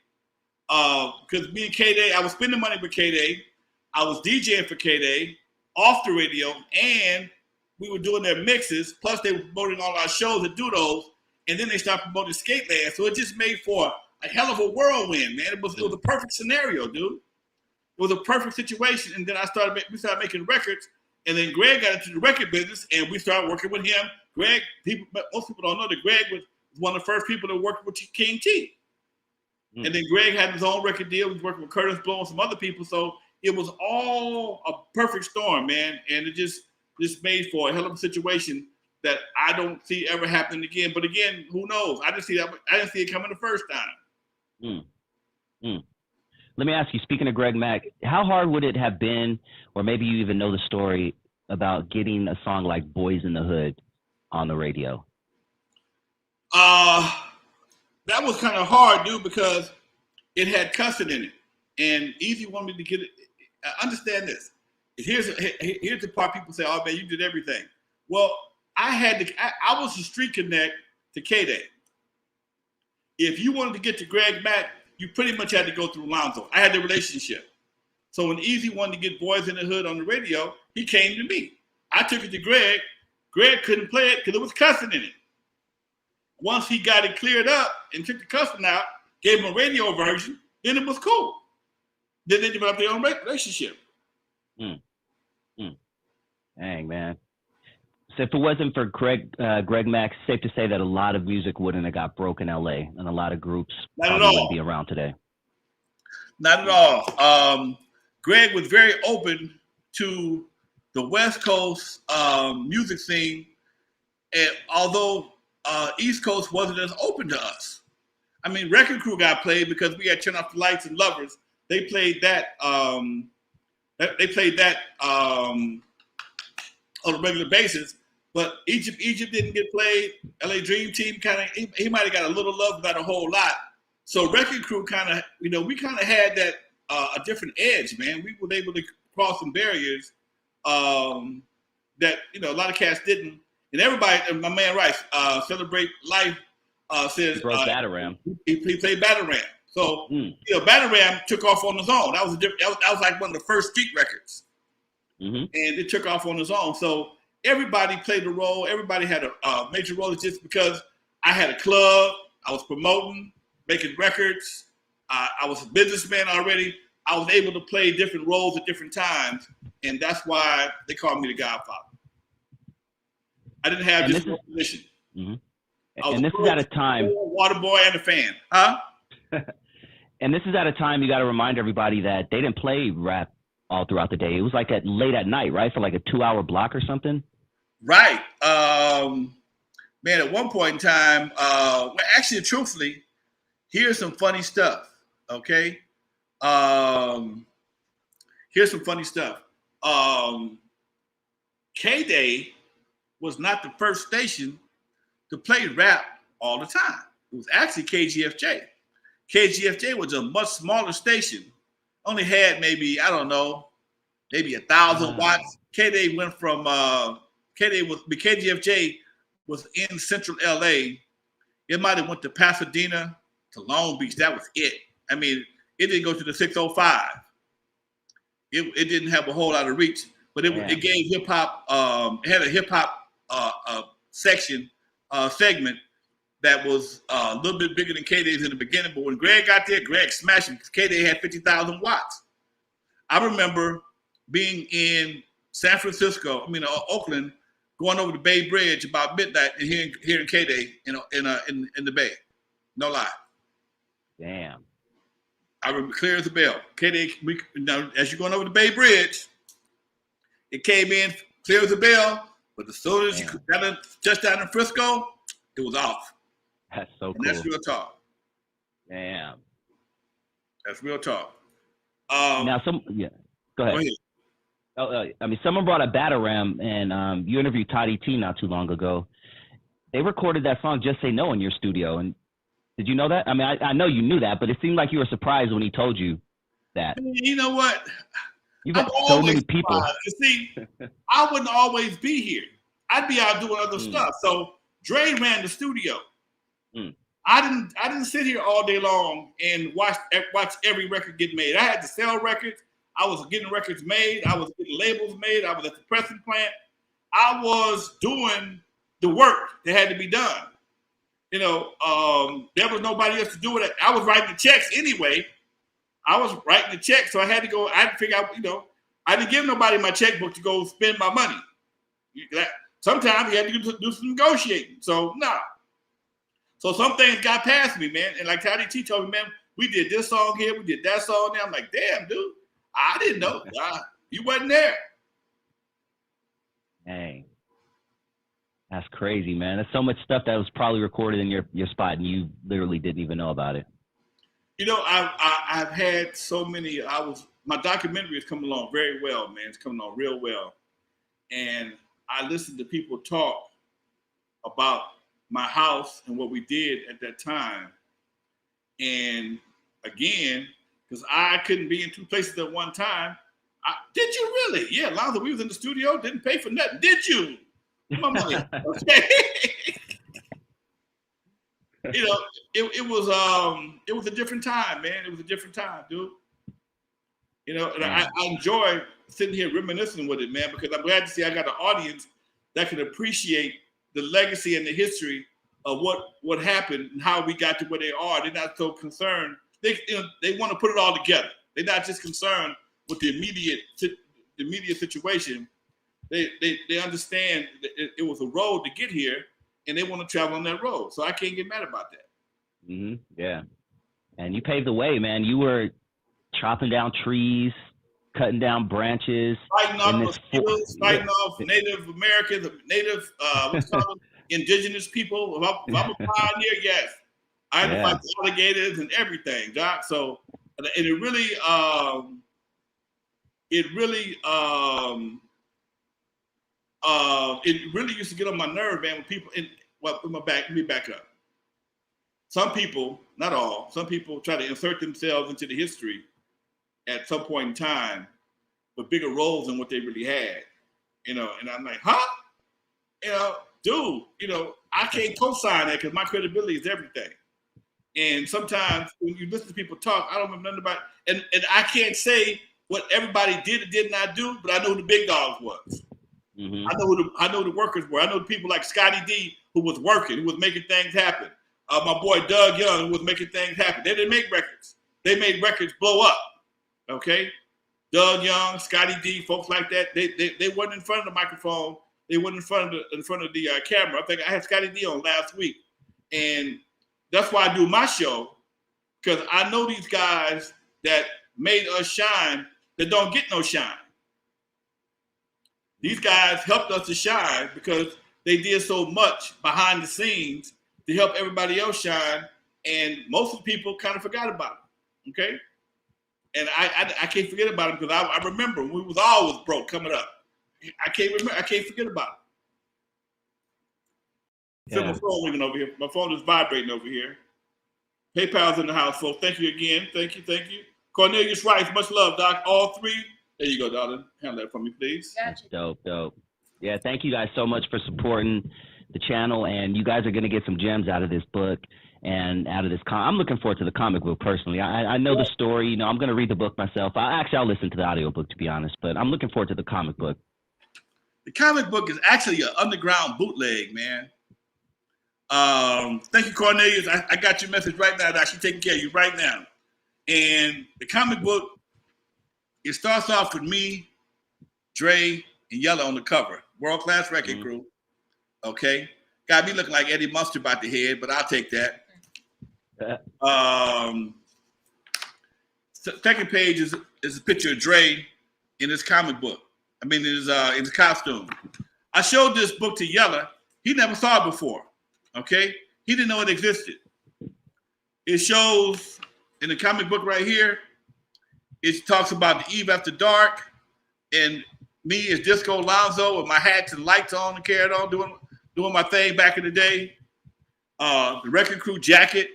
Because me and K-Day, I was spending money with K-Day. I was DJing for K-Day off the radio, and we were doing their mixes. Plus, they were promoting all our shows at Dudos, and then they started promoting Skateland. So it just made for a hell of a whirlwind, man. It was a perfect scenario, dude. It was a perfect situation, and then we started making records, and then Greg got into the record business, and we started working with him. Greg, most people don't know that Greg was one of the first people that worked with King T. Mm. And then Greg had his own record deal. He was working with Curtis Blow and some other people, so it was all a perfect storm, man, and it just made for a hell of a situation that I don't see ever happening again. But again, who knows? I didn't see it coming the first time. Let me ask you, speaking of Greg Mack, how hard would it have been, or maybe you even know the story about getting a song like Boys in the Hood on the radio? That was kind of hard, dude, because it had cussing in it. And Easy wanted me to get it. Understand this. Here's the part people say, oh, man, you did everything. Well, I was the street connect to K-Day. If you wanted to get to Greg Mack, you pretty much had to go through Lonzo. I had the relationship. So when Easy wanted to get Boys in the Hood on the radio, he came to me. I took it to Greg. Greg couldn't play it because it was cussing in it. Once he got it cleared up and took the cussing out, gave him a radio version, then it was cool. Then they developed their own relationship. Dang, man. So if it wasn't for Greg Mack, safe to say that a lot of music wouldn't have got broke in LA, and a lot of groups probably wouldn't be around today. Not at all. Greg was very open to the West Coast music scene, and although East Coast wasn't as open to us. I mean, Record Crew got played because we had Turn Off the Lights and Lovers. They played that. On a regular basis, but Egypt didn't get played. LA Dream Team he might have got a little love, not a whole lot. So Record Crew we kind of had that a different edge, man. We were able to cross some barriers that a lot of cats didn't. And everybody, my man Rice, Celebrate Life says he broke Batarang. He played Batarang. So Batarang took off on his own. That was like one of the first street records. Mm-hmm. And it took off on its own. So everybody played a role. Everybody had a major role. It's just because I had a club, I was promoting, making records. I was a businessman already. I was able to play different roles at different times, and that's why they called me the Godfather. I didn't have just one position. Mm-hmm. And this is at a time. Water boy and a fan, huh? And this is at a time you got to remind everybody that they didn't play rap all throughout the day. It was like late at night, right? For like a 2-hour block or something. Right. Man, at one point in time, actually, truthfully, here's some funny stuff. Okay. Here's some funny stuff. K-Day was not the first station to play rap all the time. It was actually KGFJ. KGFJ was a much smaller station. Only had maybe 1,000 watts. K-Day went from KGFJ was in central LA. It might have went to Pasadena to Long Beach. That was it. I mean, it didn't go to the 605. It didn't have a whole lot of reach, but it gave hip hop. It had a hip hop segment that was a little bit bigger than K-Day's in the beginning. But when Greg got there, Greg smashed him because K-Day had 50,000 watts. I remember being in San Francisco, Oakland, going over the Bay Bridge about midnight and hearing K-Day in the Bay. No lie. Damn. I remember clear as a bell. K-Day, as you're going over the Bay Bridge, it came in clear as a bell, but as soon as you got just down in Frisco, it was off. That's so cool. And that's real talk. Damn. That's real talk. Go ahead. Someone brought up Batarang, and you interviewed Toddy T not too long ago. They recorded that song "Just Say No" in your studio, and did you know that? I mean, I know you knew that, but it seemed like you were surprised when he told you that. You know what? You've got so many people. You see, I wouldn't always be here. I'd be out doing other stuff. So Dre ran the studio. I didn't sit here all day long and watch every record get made. I had to sell records. I was getting records made. I was getting labels made. I was at the pressing plant. I was doing the work that had to be done. There was nobody else to do it. I was writing the checks anyway. I was writing the checks, so I had to go. I had to figure out, I didn't give nobody my checkbook to go spend my money. Sometimes you had to do some negotiating. So, no. So some things got past me, man. And like Toddy T told me, man, we did this song here, we did that song there. I'm like, damn, dude, I didn't know. You wasn't there. Dang. That's crazy, man. There's so much stuff that was probably recorded in your spot, and you literally didn't even know about it. I've had so many. My documentary is coming along very well, man. It's coming along real well. And I listened to people talk about my house and what we did at that time. And again, because I couldn't be in two places at one time. Did you really? Yeah, Lonzo, we was in the studio, didn't pay for nothing. Did you? My money. Okay. It was a different time, man. It was a different time, dude. You know, and I enjoy sitting here reminiscing with it, man, because I'm glad to see I got an audience that can appreciate the legacy and the history of what happened and how we got to where they are. They're not so concerned. They want to put it all together. They're not just concerned with the immediate situation. They understand that it was a road to get here, and they want to travel on that road. So I can't get mad about that. Mm-hmm. Yeah, and you paved the way, man. You were chopping down trees, cutting down branches, fighting off mosquitoes, fighting off Native Americans, indigenous people. If I'm a pioneer, yes. I had to fight alligators and everything, Doc. So, and it really used to get on my nerve, man, when people let me back up. Some people, not all, some people try to insert themselves into the history at some point in time with bigger roles than what they really had. You know, and I'm like, huh? You know, dude, you know, I can't co-sign that because my credibility is everything. And sometimes when you listen to people talk, I don't remember nothing about it. And I can't say what everybody did or did not do, but I know who the big dogs was. Mm-hmm. I know who the workers were. I know the people like Scotty D who was working, who was making things happen. My boy Doug Young who was making things happen. They didn't make records. They made records blow up. Okay? Doug Young, Scotty D, folks like that, they weren't in front of the microphone. They weren't in front of the camera. I think I had Scotty D on last week. And that's why I do my show, because I know these guys that made us shine that don't get no shine. These guys helped us to shine because they did so much behind the scenes to help everybody else shine, and most of the people kind of forgot about it, okay? And I can't forget about it because I remember when we was always broke coming up. I can't forget about it. Yeah. My phone ringing over here. My phone is vibrating over here. PayPal's in the house, folks. Thank you again. Thank you. Cornelius Rice, much love, Doc. All three. There you go, darling. Handle that for me, please. Gotcha. Dope. Yeah, thank you guys so much for supporting the channel, and you guys are going to get some gems out of this book and out of this. I'm looking forward to the comic book personally. I know the story. You know, I'm going to read the book myself. I'll listen to the audiobook, to be honest, but I'm looking forward to the comic book. The comic book is actually an underground bootleg, man. Thank you, Cornelius. I got your message right now. I'm actually taking care of you right now. And the comic book, it starts off with me, Dre, and Yella on the cover. World-class record crew. Okay? Got me looking like Eddie Mustard about the head, but I'll take that. Second page is a picture of Dre in his comic book. I mean, in his costume. I showed this book to Yella. He never saw it before. Okay? He didn't know it existed. It shows in the comic book right here, it talks about the Eve After Dark and me as Disco Alonzo with my hats and lights on and carried on doing my thing back in the day. The Wrecking Crew jacket.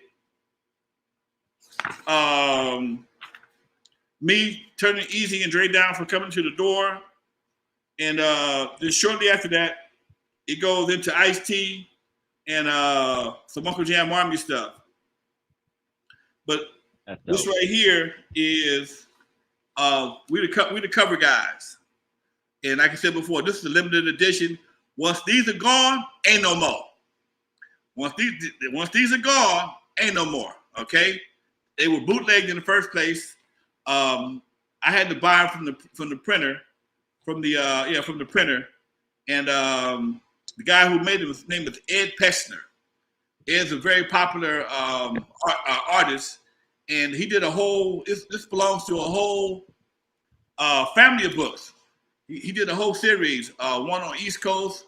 Me turning Easy and Dre down for coming to the door. And then shortly after that, it goes into Ice-T and some Uncle Jam Army stuff. But this right here is we the cover guys. And like I said before, this is a limited edition. Once these are gone, ain't no more. Once these are gone, ain't no more. Okay, they were bootlegged in the first place. I had to buy them from the printer, from the printer, and the guy who made them, his name is Ed Pechner. Ed's a very popular artist, and he did a whole. This belongs to a whole family of books. He did a whole series, one on East Coast.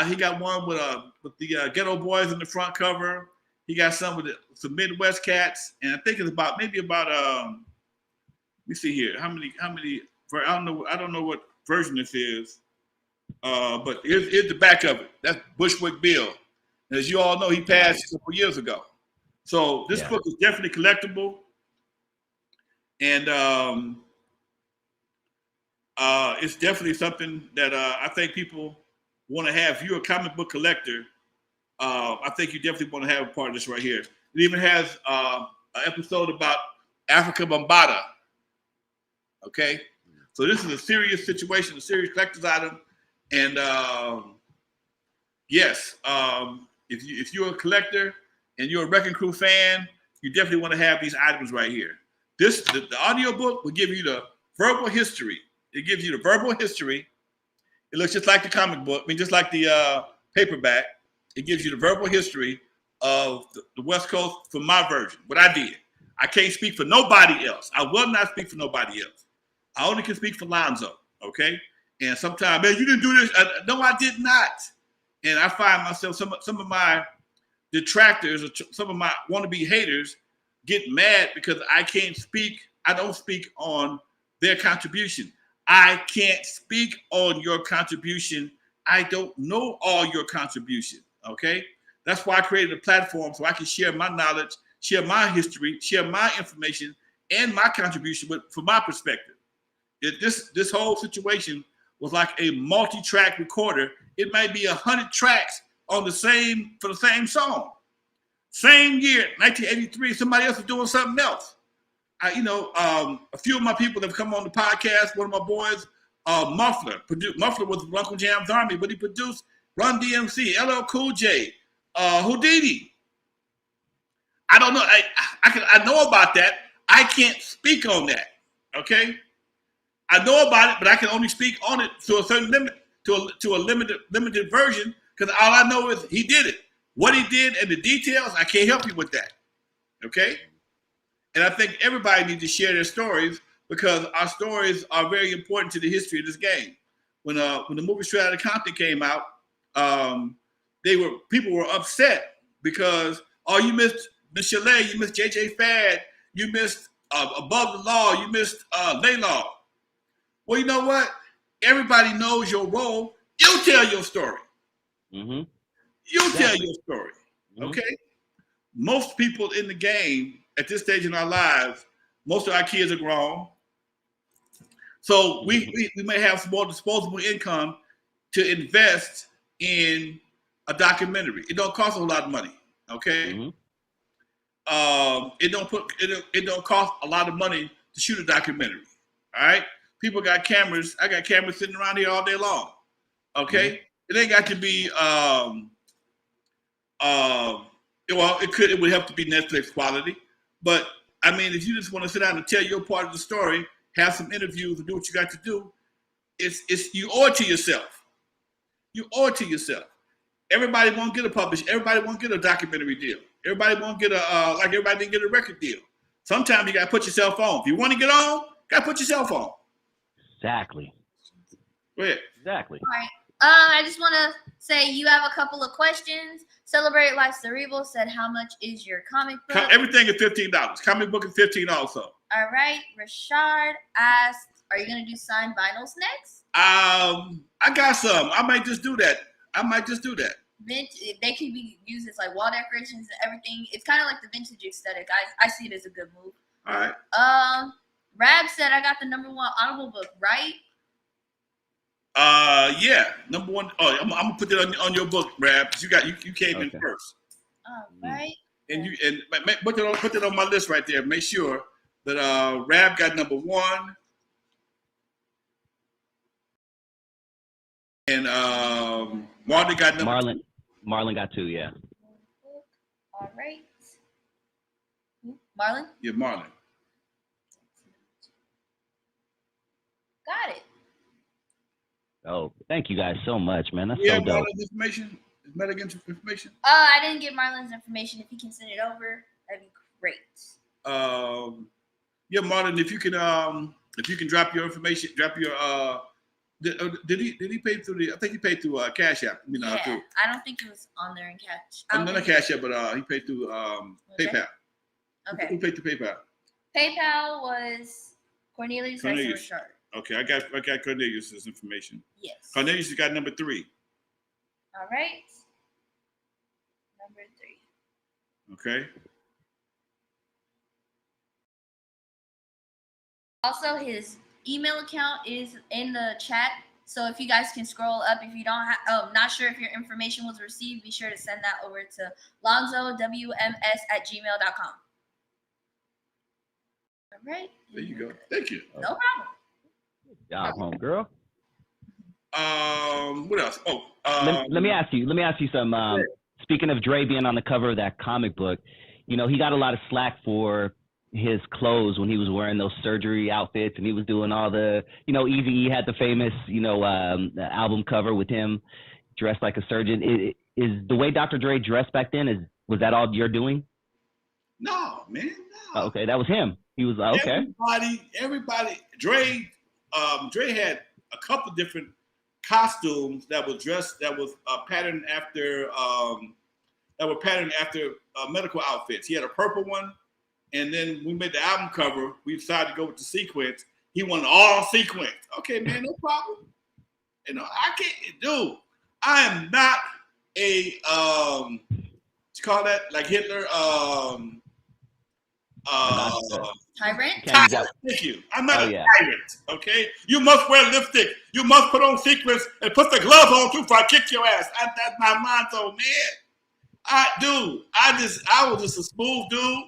He got one with the Ghetto Boys in the front cover. He got some with some Midwest cats, and I think it's about let me see here. How many? I don't know what version this is. But here's the back of it. That's Bushwick Bill. As you all know, he passed a couple years ago. So this book is definitely collectible, and it's definitely something that I think people want to have. If you're a comic book collector, I think you definitely want to have a part of this right here. It even has an episode about Africa Bambaataa. Okay, so this is a serious situation, a serious collector's item, and yes, if you're a collector and you're a Wrecking Crew fan, you definitely want to have these items right here. The audio book will give you the verbal history. It gives you the verbal history. It looks just like the comic book. I mean, just like the paperback. It gives you the verbal history of the West Coast for my version, what I did. I can't speak for nobody else. I will not speak for nobody else. I only can speak for Lonzo, okay? And sometimes, man, you didn't do this. No, I did not. And I find myself, some of my detractors or some of my wannabe haters get mad because I don't speak on their contribution. I can't speak on your contribution. I don't know all your contribution, okay? That's why I created a platform so I can share my knowledge, share my history, share my information, and my contribution from my perspective. This whole situation was like a multi-track recorder. It might be 100 tracks for the same song. Same year, 1983, somebody else was doing something else. A few of my people have come on the podcast. One of my boys, Muffler was Uncle Jam's Army, but he produced Run DMC, LL Cool J, Houdini. I don't know. I know about that. I can't speak on that. Okay, I know about it, but I can only speak on it to a certain limit, to a limited version, because all I know is he did it. What he did and the details, I can't help you with that. Okay. And I think everybody needs to share their stories because our stories are very important to the history of this game. When the movie Straight Outta Compton came out, people were upset because you missed Miss Chalet, you missed JJ Fad, you missed Above the Law, you missed Laylaw. Well, you know what? Everybody knows your role. You tell your story. Mm-hmm. You tell your story. Okay. Mm-hmm. Most people in the game at this stage in our lives, most of our kids are grown. So we may have some more disposable income to invest in a documentary. It don't cost a lot of money. Okay. Mm-hmm. It don't cost a lot of money to shoot a documentary. All right. People got cameras. I got cameras sitting around here all day long. Okay. Mm-hmm. It ain't got to be it would have to be Netflix quality. But I mean, if you just want to sit down and tell your part of the story, have some interviews and do what you got to do, it's you owe it to yourself. You owe it to yourself. Everybody won't get a publish. Everybody won't get a documentary deal. Everybody won't get everybody didn't get a record deal. Sometimes you gotta put yourself on. If you want to get on, gotta put yourself on. Exactly. Go ahead. Exactly. All right. I just want to say you have a couple of questions. Celebrate Life Cerebral said, how much is your comic book? Everything is $15. Comic book is $15 also. All right. Rashard asked, are you going to do signed vinyls next? I got some. I might just do that. They can be used as like wall decorations and everything. It's kind of like the vintage aesthetic. I see it as a good move. All right. Rab said, I got the #1 Audible book, right? Yeah, #1. Oh, I'm gonna put that on your book, Rab. You came in first. All right. And put that on my list right there. Make sure that Rab got #1, and Marlon got Marlon got 2. Yeah. All right. Marlon. Yeah, Marlon. Got it. Oh, thank you guys so much, man. That's so dope. Marlon's information? Is Metagam's information? I didn't get Marlon's information. If he can send it over, that'd be great. Yeah, Marlon, if you can drop your information, did he pay through I think he paid through Cash App. I don't think it was on there in Cash. Not Cash App, but he paid through PayPal. Okay. Who paid through PayPal? PayPal was Cornelius. Richard. Okay, I got Cornelius' information. Yes. Cornelius has got #3. All right. #3. Okay. Also, his email account is in the chat. So if you guys can scroll up, if you don't not sure if your information was received, be sure to send that over to lonzowms@gmail.com. All All right. There you go. Thank you. No problem. Job, homegirl. What else? Oh, Let me ask you some. Speaking of Dre being on the cover of that comic book, you know, he got a lot of slack for his clothes when he was wearing those surgery outfits and he was doing all the, you know, Eazy-E had the famous, you know, album cover with him dressed like a surgeon. Is the way Dr. Dre dressed back then, was that all you're doing? No, man. No. Oh, okay, that was him. He was okay. Everybody. Dre had a couple different costumes that was patterned after medical outfits. He had a purple one, and then we made the album cover. We decided to go with the sequence. He wanted all sequence. Okay, man, no problem. You know, I can't, dude. I am not a what you call that, like Hitler. Tyrant? Thank you. I'm not a tyrant. Okay, you must wear lipstick. You must put on sequins and put the gloves on too before I kick your ass. That's my motto, man. I was just a smooth dude.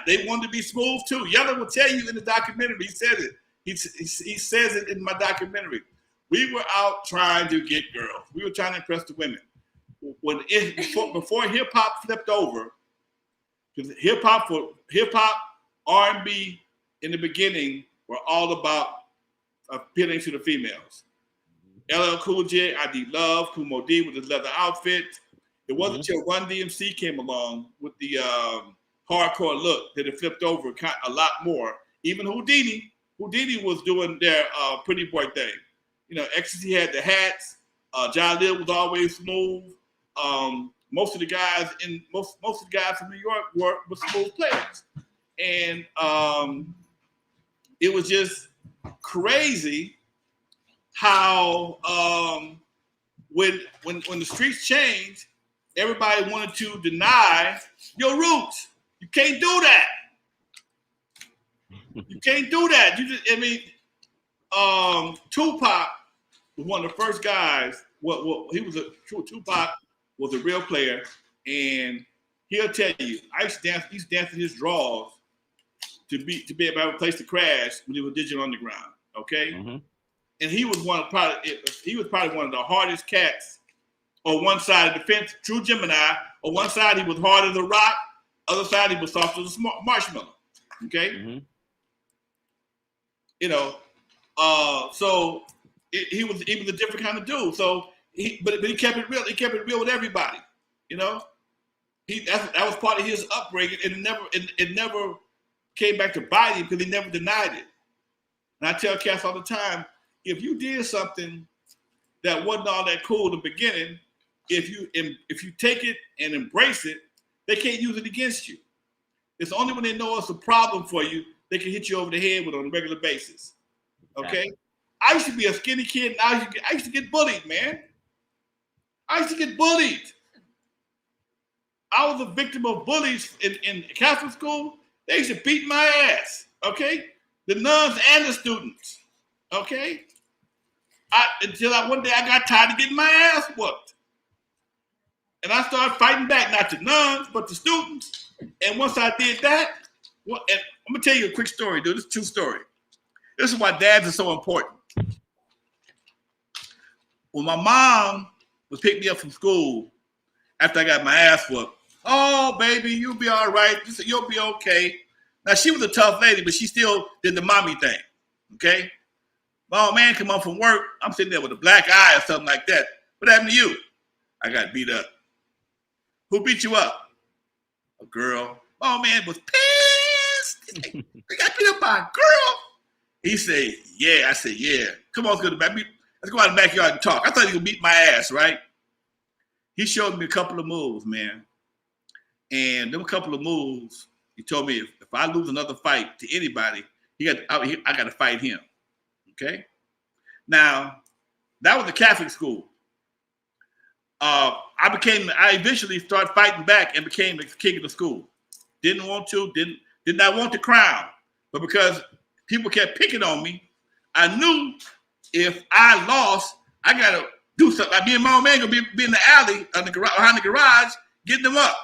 They wanted to be smooth too. Yella will tell you in the documentary. He said it. He says it in my documentary. We were out trying to get girls. We were trying to impress the women. Before hip hop flipped over, because hip hop, R&B in the beginning were all about appealing to the females. LL Cool J, ID Love, Kumo D with his leather outfit. It wasn't until Run DMC came along with the hardcore look that it flipped over a lot more. Even Houdini was doing their pretty boy thing. You know, Ecstasy had the hats. John Lil was always smooth. Most of the guys from New York were smooth players, and it was just crazy how when the streets changed, everybody wanted to deny your roots. You can't do that. You can't do that. Tupac was one of the first guys. Tupac was a real player, and he'll tell you, I used to dance in his drawers to be able to have a place to crash when he was Digital Underground. Okay, and he was probably one of the hardest cats on one side of the fence. True Gemini. On one side he was hard as a rock, other side he was soft as a marshmallow. Okay, you know, so he was a different kind of dude. So. But he kept it real. He kept it real with everybody. You know, that was part of his upbringing, and it never came back to bite him because he never denied it. And I tell cats all the time, if you did something that wasn't all that cool in the beginning, if you take it and embrace it, they can't use it against you. It's only when they know it's a problem for you they can hit you over the head with it on a regular basis. Okay, I used to be a skinny kid, and I used to get bullied, man. I used to get bullied. I was a victim of bullies in Catholic school. They used to beat my ass, okay? The nuns and the students, okay? Until one day I got tired of getting my ass whooped. And I started fighting back, not the nuns, but the students. And once I did that, and I'm going to tell you a quick story, dude. This is a true story. This is why dads are so important. When my mom was picking me up from school after I got my ass whooped. Oh, baby, you'll be all right. You'll be okay. Now, she was a tough lady, but she still did the mommy thing, okay? My old man come home from work. I'm sitting there with a black eye or something like that. What happened to you? I got beat up. Who beat you up? A girl. My old man was pissed. He's like, I got beat up by a girl. He said, yeah. I said, yeah. Come on, let's go out in the backyard and talk. I thought he would beat my ass, right? He showed me a couple of moves, man. And them couple of moves, he told me if I lose another fight to anybody, I got to fight him. Okay? Now, that was a Catholic school. I eventually started fighting back and became the king of the school. Did not want the crown. But because people kept picking on me, I knew if I lost, I gotta do something. Like me and my old man gonna be in the alley behind the garage, getting them up.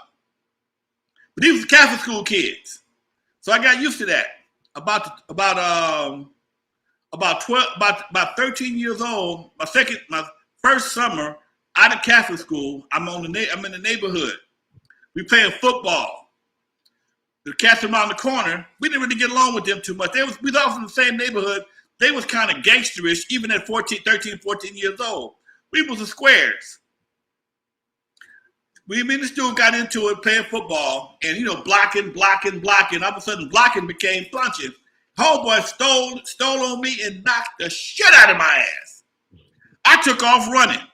But these were Catholic school kids. So I got used to that. About 13 years old, my first summer out of Catholic school, I'm in the neighborhood. We playing football. The cats around the corner, we didn't really get along with them too much. We was all from the same neighborhood. They was kind of gangsterish, even at 13, 14 years old. We was the squares. Me and this dude got into it playing football and, blocking. All of a sudden, blocking became punching. Homeboy stole on me and knocked the shit out of my ass. I took off running.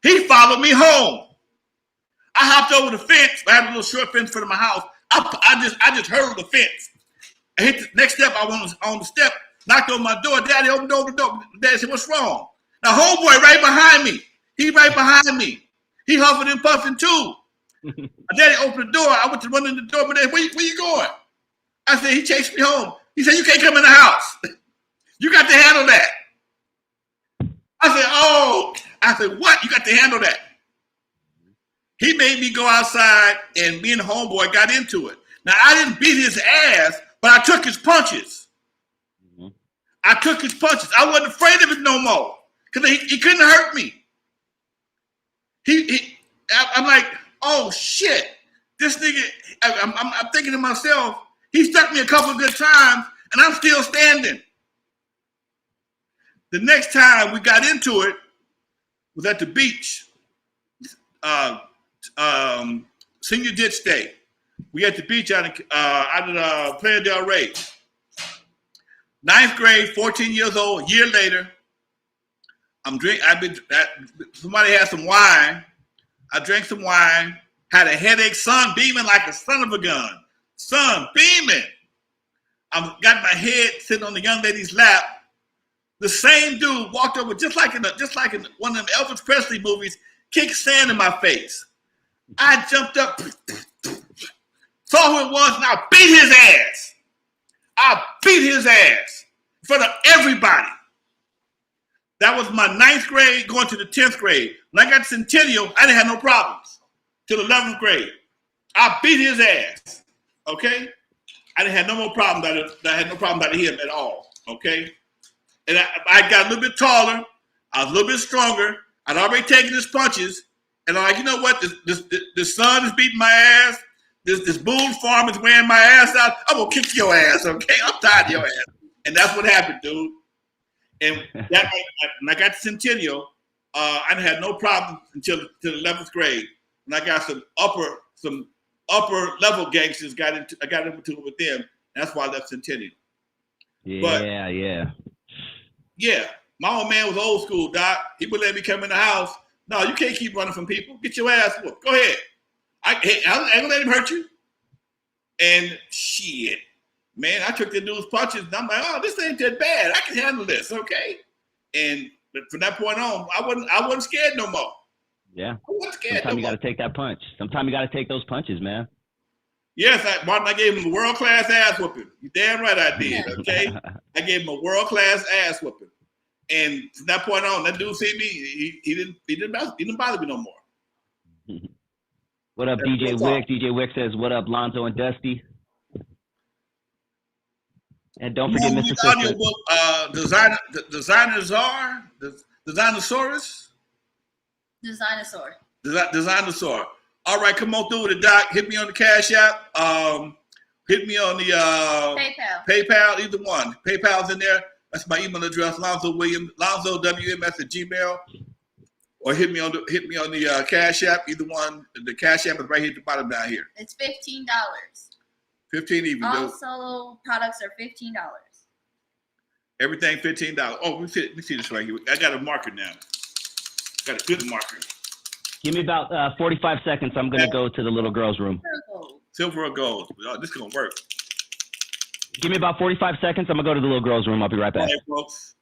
He followed me home. I hopped over the fence. I had a little short fence in front of my house. I just hurled the fence. I hit the next step. I was on the step, knocked on my door. Daddy opened the door. Daddy said, "What's wrong?" Now, homeboy right behind me. He right behind me. He huffing and puffing too. My daddy opened the door. I went to run in the door. But then, where you going? I said, he chased me home. He said, "You can't come in the house. You got to handle that." I said, "Oh." I said, "What? You got to handle that." He made me go outside, and me and homeboy got into it. Now, I didn't beat his ass, but I took his punches. Mm-hmm. I took his punches. I wasn't afraid of it no more because he couldn't hurt me. I'm like, oh, shit. This nigga, I'm thinking to myself, he stuck me a couple of good times, and I'm still standing. The next time we got into it was at the beach. Senior ditch day. We at the beach out of Playa del Rey. 9th grade, 14 years old. A year later, somebody had some wine. I drank some wine. Had a headache. Sun beaming like a son of a gun. Sun beaming. I got my head sitting on the young lady's lap. The same dude walked over, just like in one of them Elvis Presley movies, kicked sand in my face. I jumped up, saw who it was, and I beat his ass. I beat his ass in front of everybody. That was my 9th grade going to the 10th grade. When I got to Centennial, I didn't have no problems till 11th grade. I beat his ass, okay? I didn't have no more problems. I had no problem out of him at all, okay? And I got a little bit taller. I was a little bit stronger. I'd already taken his punches. And I'm like, you know what? The sun is beating my ass. This bull farm is wearing my ass out. I'm going to kick your ass, okay? I'm tired of your ass. And that's what happened, dude. And when I got to Centennial, I didn't have no problem until the 11th grade. And I got some upper level gangsters I got into it with them. And that's why I left Centennial. Yeah. My old man was old school, Doc. He would let me come in the house. No, you can't keep running from people. Get your ass whooped. Go ahead. I ain't gonna let him hurt you. And shit, man, I took the dude's punches, and I'm like, oh, this ain't that bad. I can handle this, okay? And from that point on, I wasn't scared no more. Yeah. I wasn't scared. Sometimes you got to take that punch. Sometimes you got to take those punches, man. Yes, Martin, I gave him a world-class ass whooping. You damn right I did, okay? I gave him a world-class ass whooping. And from that point on, that dude see me, he didn't bother me no more. What up, DJ Wick? DJ Wick says, what up, Lonzo and Dusty? And don't forget Mr. Audiobook, Designosaur. All right, come on through with it, Doc. Hit me on the Cash App. Hit me on the PayPal, either one. PayPal's in there. That's my email address, Lonzo WMS at Gmail. Or hit me on the Cash App, either one. The Cash App is right here at the bottom down here. It's $15. 15 even. All solo products are $15. Everything $15. Oh, let me see this right here. I got a marker now. Got a good marker. Give me about 45 seconds. I'm going to go to the little girl's room. Silver or gold. Oh, this is going to work. Give me about 45 seconds. I'm going to go to the little girl's room. I'll be right back. All right, folks.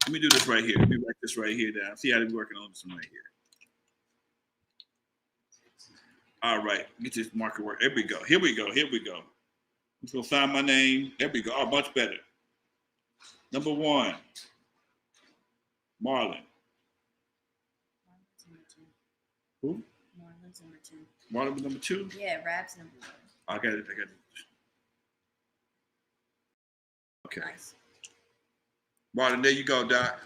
Let me do this right here. Let me write this right here down. See how they're working on this one right here. All right. Get this marker work. Here we go. I'm just going to sign my name. There we go. Oh, much better. Number 1. Marlon. Who? Marlon's number 2. Marlon number 2? Yeah, Rap's number 1. I got it. Okay. Nice. Marlon, there you go, Doc.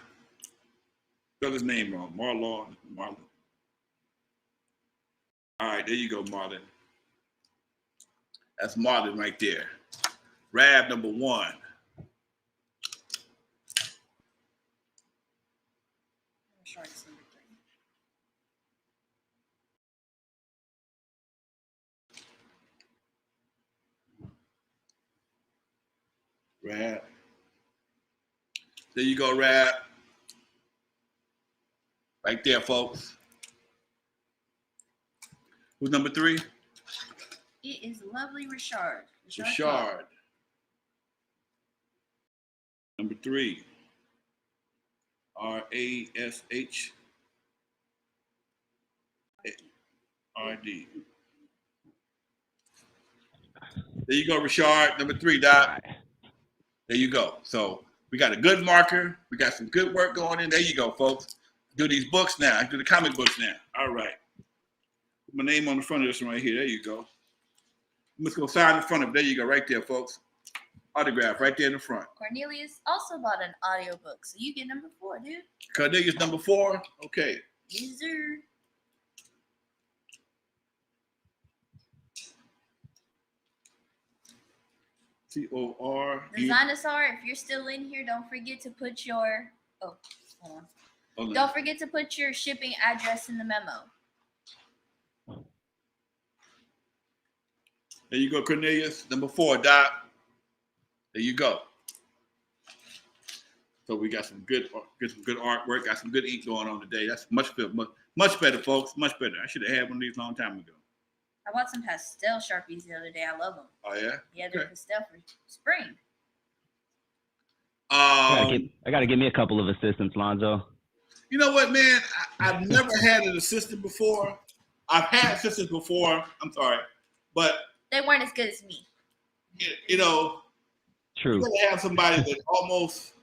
Spell his name wrong. Marlon. All right, there you go, Marlon. That's Marlon right there. Rab number 1. Sharks number 3. Rab. There you go, Rab. Right there, folks. Who's number 3? It is lovely Richard. Richard. Number 3. RASH. RD. There you go, Richard. Number 3, Doc. Right. There you go. So we got a good marker. We got some good work going in. There you go, folks. Do these books now. Do the comic books now. All right. Put my name on the front of this one right here. There you go. I'm just going to sign in front of it. There you go, right there, folks. Autograph right there in the front. Cornelius also bought an audiobook, so you get number 4, dude. Cornelius number 4. Okay. Yes, sir. COR. Dinosaur, if you're still in here, don't forget to put your hold on. Oh, Don't forget to put your shipping address in the memo. There you go, Cornelius. Number 4, Doc. There you go. So we got some good artwork, got some good ink going on today. That's much better, folks. Much better. I should have had one of these a long time ago. I bought some pastel Sharpies the other day. I love them. Oh, yeah? Yeah, they're Okay. pastel for spring. I gotta give me a couple of assistants, Lonzo. You know what, man? I've never had an assistant before. I've had assistants before. I'm sorry. But, They weren't as good as me. you know, True. you gotta have somebody that almost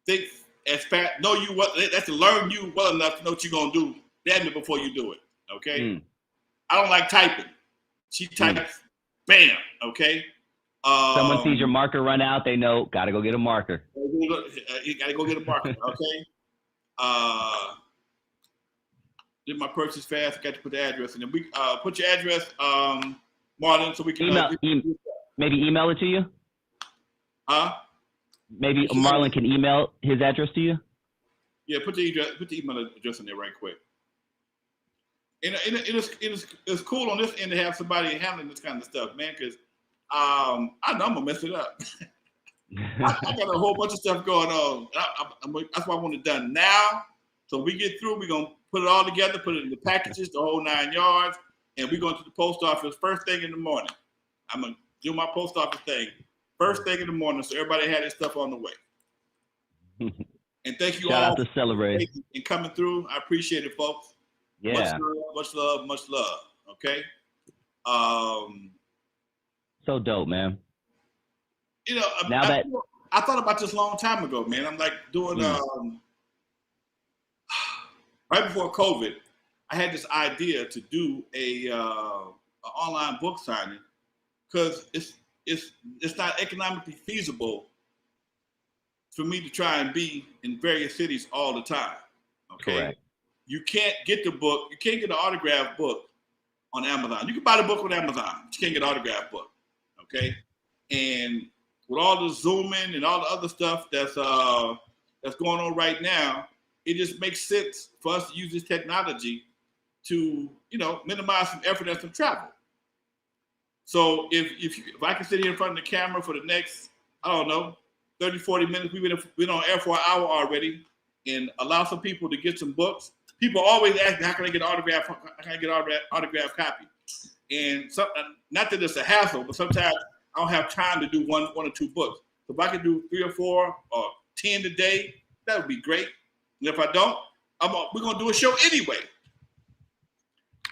think as fast, know you what, that's to learn you well enough to know what you're gonna do damn it before you do it. Okay. I don't like typing. She types, bam. Okay. Someone sees your marker run out, they know, gotta go get a marker. You gotta go get a marker. Okay. Did my purchase fast. Got to put the address in. And we put your address, Marlon, so we can maybe email it to you. Huh? Maybe Marlon can email his address to you. Yeah, put the email address in there right quick. And it's cool on this end to have somebody handling this kind of stuff, man, because I know I'm gonna mess it up. I got a whole bunch of stuff going on. That's why I want it done now. So we get through, we're gonna put it all together, put it in the packages, the whole 9 yards, and we're going to the post office first thing in the morning. I'm gonna do my post office thing first thing in the morning, so everybody had their stuff on the way. And thank you Shout all out to Celebrate and coming through. I appreciate it, folks. Yeah. Much love. Okay. So dope, man. You know, Now I thought about this a long time ago, man. I'm like doing right before COVID, I had this idea to do a online book signing because it's not economically feasible for me to try and be in various cities all the time. Okay. Correct. You can't get the book, you can't get an autographed book on Amazon. You can buy the book on Amazon, but you can't get an autographed book. Okay. And with all the Zooming and all the other stuff that's going on right now, it just makes sense for us to use this technology to, minimize some effort and some travel. So if I can sit here in front of the camera for the next, 30, 40 minutes, we've been on air for an hour already, and allow some people to get some books. People always ask me, how can I get an autograph? How can I get an autograph copy? And not that it's a hassle, but sometimes I don't have time to do one or two books. So if I can do 3 or 4 or 10 a day, that would be great. And if I don't, we're going to do a show anyway.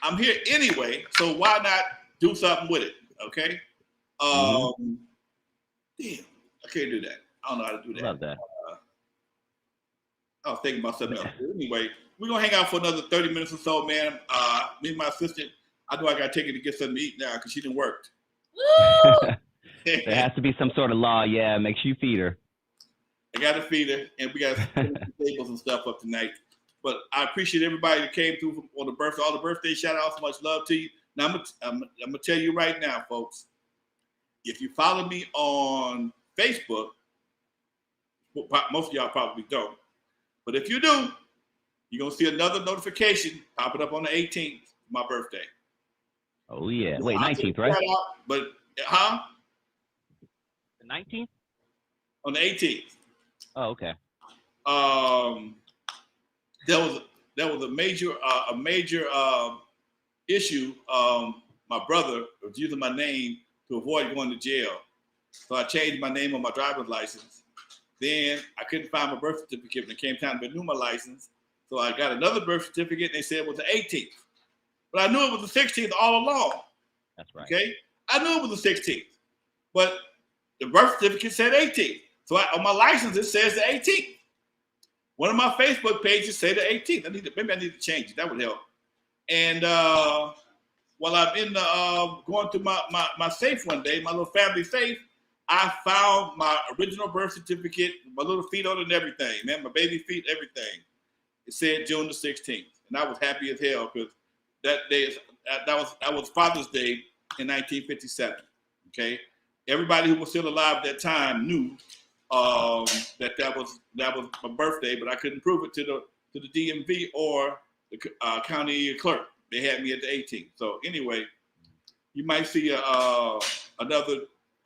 I'm here anyway, so why not do something with it, okay? Damn, I can't do that. I don't know how to do that. Love that. I was thinking about something else. Anyway, we're going to hang out for another 30 minutes or so, man. Me and my assistant, I know I got to take her to get something to eat now because she didn't work. Woo! There has to be some sort of law. Yeah, make sure you feed her. I got to feed her, and we got tables and stuff up tonight. But I appreciate everybody that came through on the birthday, all the birthday shout outs. Much love to you. Now, I'm going to tell you right now, folks, if you follow me on Facebook, well, most of y'all probably don't. But if you do, you're going to see another notification popping up on the 18th, my birthday. Oh, yeah. Wait, 19th, right? But, The 19th? On the 18th. Oh, okay. There was a major issue. My brother was using my name to avoid going to jail. So I changed my name on my driver's license. Then I couldn't find my birth certificate when it came time to renew my license. So I got another birth certificate and they said it was the 18th. But I knew it was the 16th all along. That's right. Okay? I knew it was the 16th. But the birth certificate said 18th. So on my license, it says the 18th. One of my Facebook pages say the 18th. Maybe I need to change it. That would help. And while I'm in the going through my safe one day, my little family safe, I found my original birth certificate, my little feet on it and everything, man, my baby feet, everything. It said June the 16th, and I was happy as hell because that was Father's Day in 1957. Okay, everybody who was still alive at that time knew that was my birthday, but I couldn't prove it to the DMV or the county clerk. They had me at the 18th. So anyway, you might see a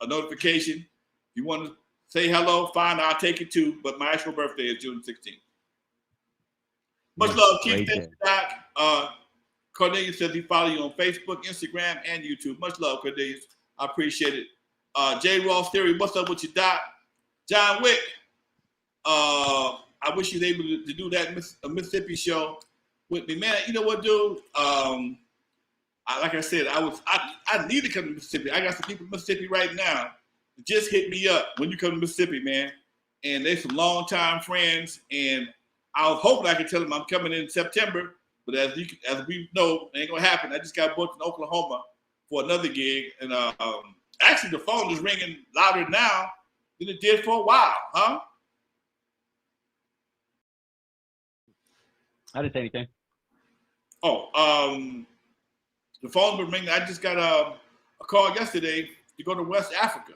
notification. If you want to say hello, fine, I'll take it too. But my actual birthday is June 16th. Much love, Keith. Thanks, Doc. Cornelius says he follow you on Facebook, Instagram, and YouTube. Much love, Cornelius. I appreciate it. J. Ross Theory, what's up with you, Doc? John Wick. I wish you were able to do that Mississippi show with me, man. You know what, dude? Like I said, I need to come to Mississippi. I got some people in Mississippi right now that just hit me up when you come to Mississippi, man. And they're some longtime friends. And I was hoping I could tell them I'm coming in September, but as we know, it ain't gonna happen. I just got booked in Oklahoma for another gig, and actually the phone is ringing louder now than it did for a while, huh? I didn't say anything. Oh, the phone's been ringing. I just got a call yesterday to go to West Africa.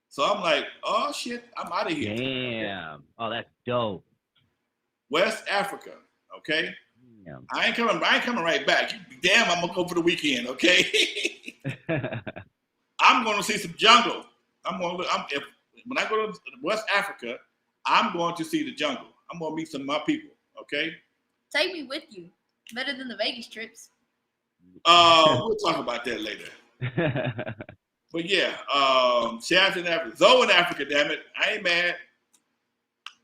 So I'm like, oh shit, I'm out of here. Damn. Oh, that's dope. West Africa, okay? Damn. I ain't coming right back. Damn, I'm gonna go for the weekend, okay? I'm gonna see some jungle. When I go to West Africa, I'm going to see the jungle. I'm gonna meet some of my people, okay? Take me with you. Better than the Vegas trips. We'll talk about that later. But yeah, Shaft in Africa, Zoe in Africa, damn it. I ain't mad.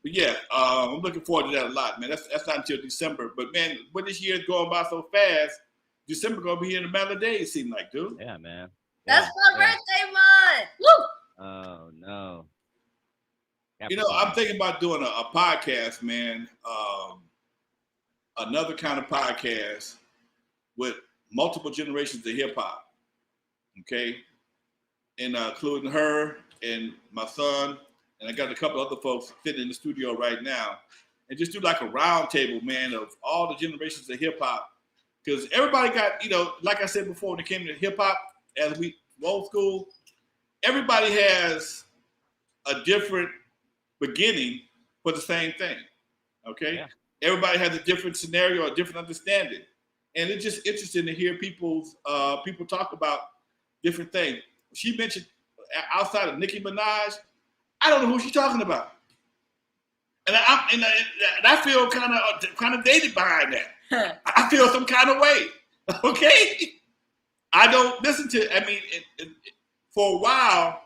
But yeah, I'm looking forward to that a lot, man. That's not until December. But man, when this year's going by so fast, December gonna be here in a matter of days, it seems like, dude. Yeah, man. That's my birthday month. Woo! Oh no. You know, I'm thinking about doing a podcast, man. Another kind of podcast with multiple generations of hip hop. Okay. And including her and my son, and I got a couple other folks sitting in the studio right now, and just do like a round table, man, of all the generations of hip hop. Because everybody got, you know, like I said before, when it came to hip hop, as we old school, everybody has a different beginning for the same thing. Okay. Yeah. Everybody has a different scenario, a different understanding. And it's just interesting to hear people talk about different things. She mentioned outside of Nicki Minaj, I don't know who she's talking about. And I feel kind of dated behind that. I feel some kind of way. Okay? I don't listen to, for a while,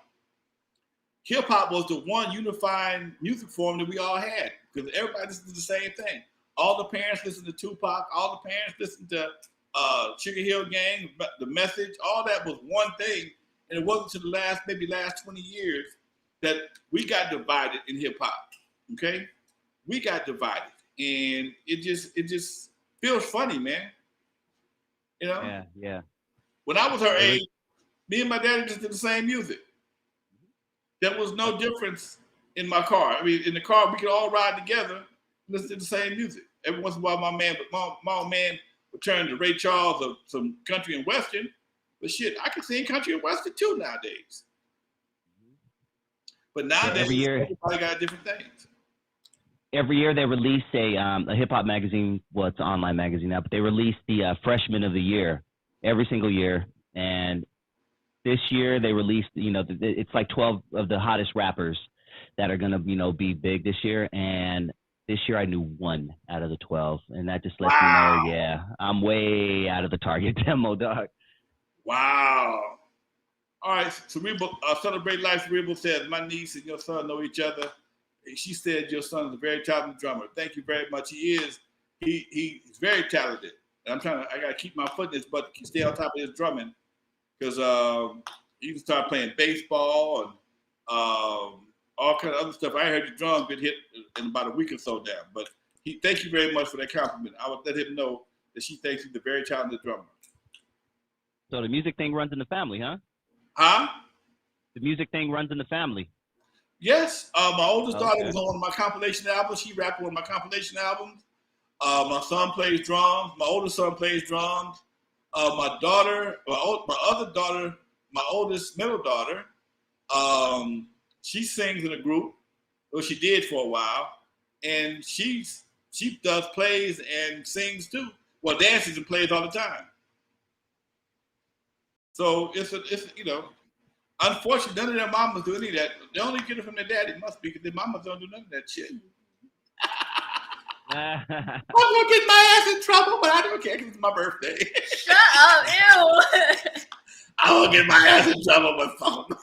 hip hop was the one unifying music form that we all had because everybody listened to the same thing. All the parents listened to Tupac. All the parents listened to Sugar Hill Gang, The Message. All that was one thing. And it wasn't until the last 20 years that we got divided in hip hop. Okay? We got divided. And it just feels funny, man. You know? Yeah. When I was her age, me and my daddy just did the same music. there was no difference in my car. I mean, in the car, we could all ride together and listen to the same music. Every once in a while, my old man would turn to Ray Charles or some country and western. But shit, I can sing country and western too nowadays. But nowadays, every year, everybody got different things. Every year they release a hip hop magazine. Well, it's an online magazine now, but they release the Freshman of the Year every single year. And this year they released, it's like 12 of the hottest rappers that are gonna, be big this year. And this year I knew one out of the 12, and that just lets me know, yeah, I'm way out of the target demo, dog. Wow. All right, Cerebral, Celebrate Life. Cerebral says, my niece and your son know each other. She said your son is a very talented drummer. Thank you very much. He is. He's very talented. And I got to keep my foot in his butt to stay on top of his drumming, because he can start playing baseball and all kind of other stuff. I heard the drums get hit in about a week or so now. But thank you very much for that compliment. I would let him know that she thinks he's a very talented drummer. So the music thing runs in the family, huh? Huh? The music thing runs in the family. Yes. My oldest daughter was on one of my compilation albums. She rapped on one of my compilation albums. My son plays drums. My oldest son plays drums. My other daughter, my oldest middle daughter, she sings in a group. Well, she did for a while. And she does plays and sings too. Well, dances and plays all the time. So it's unfortunately, none of their mamas do any of that. They only get it from their daddy, must be, because their mamas don't do none of that shit. I'm gonna get my ass in trouble, but I don't care because it's my birthday. Shut up, ew. I'm gonna get my ass in trouble, but fuck them.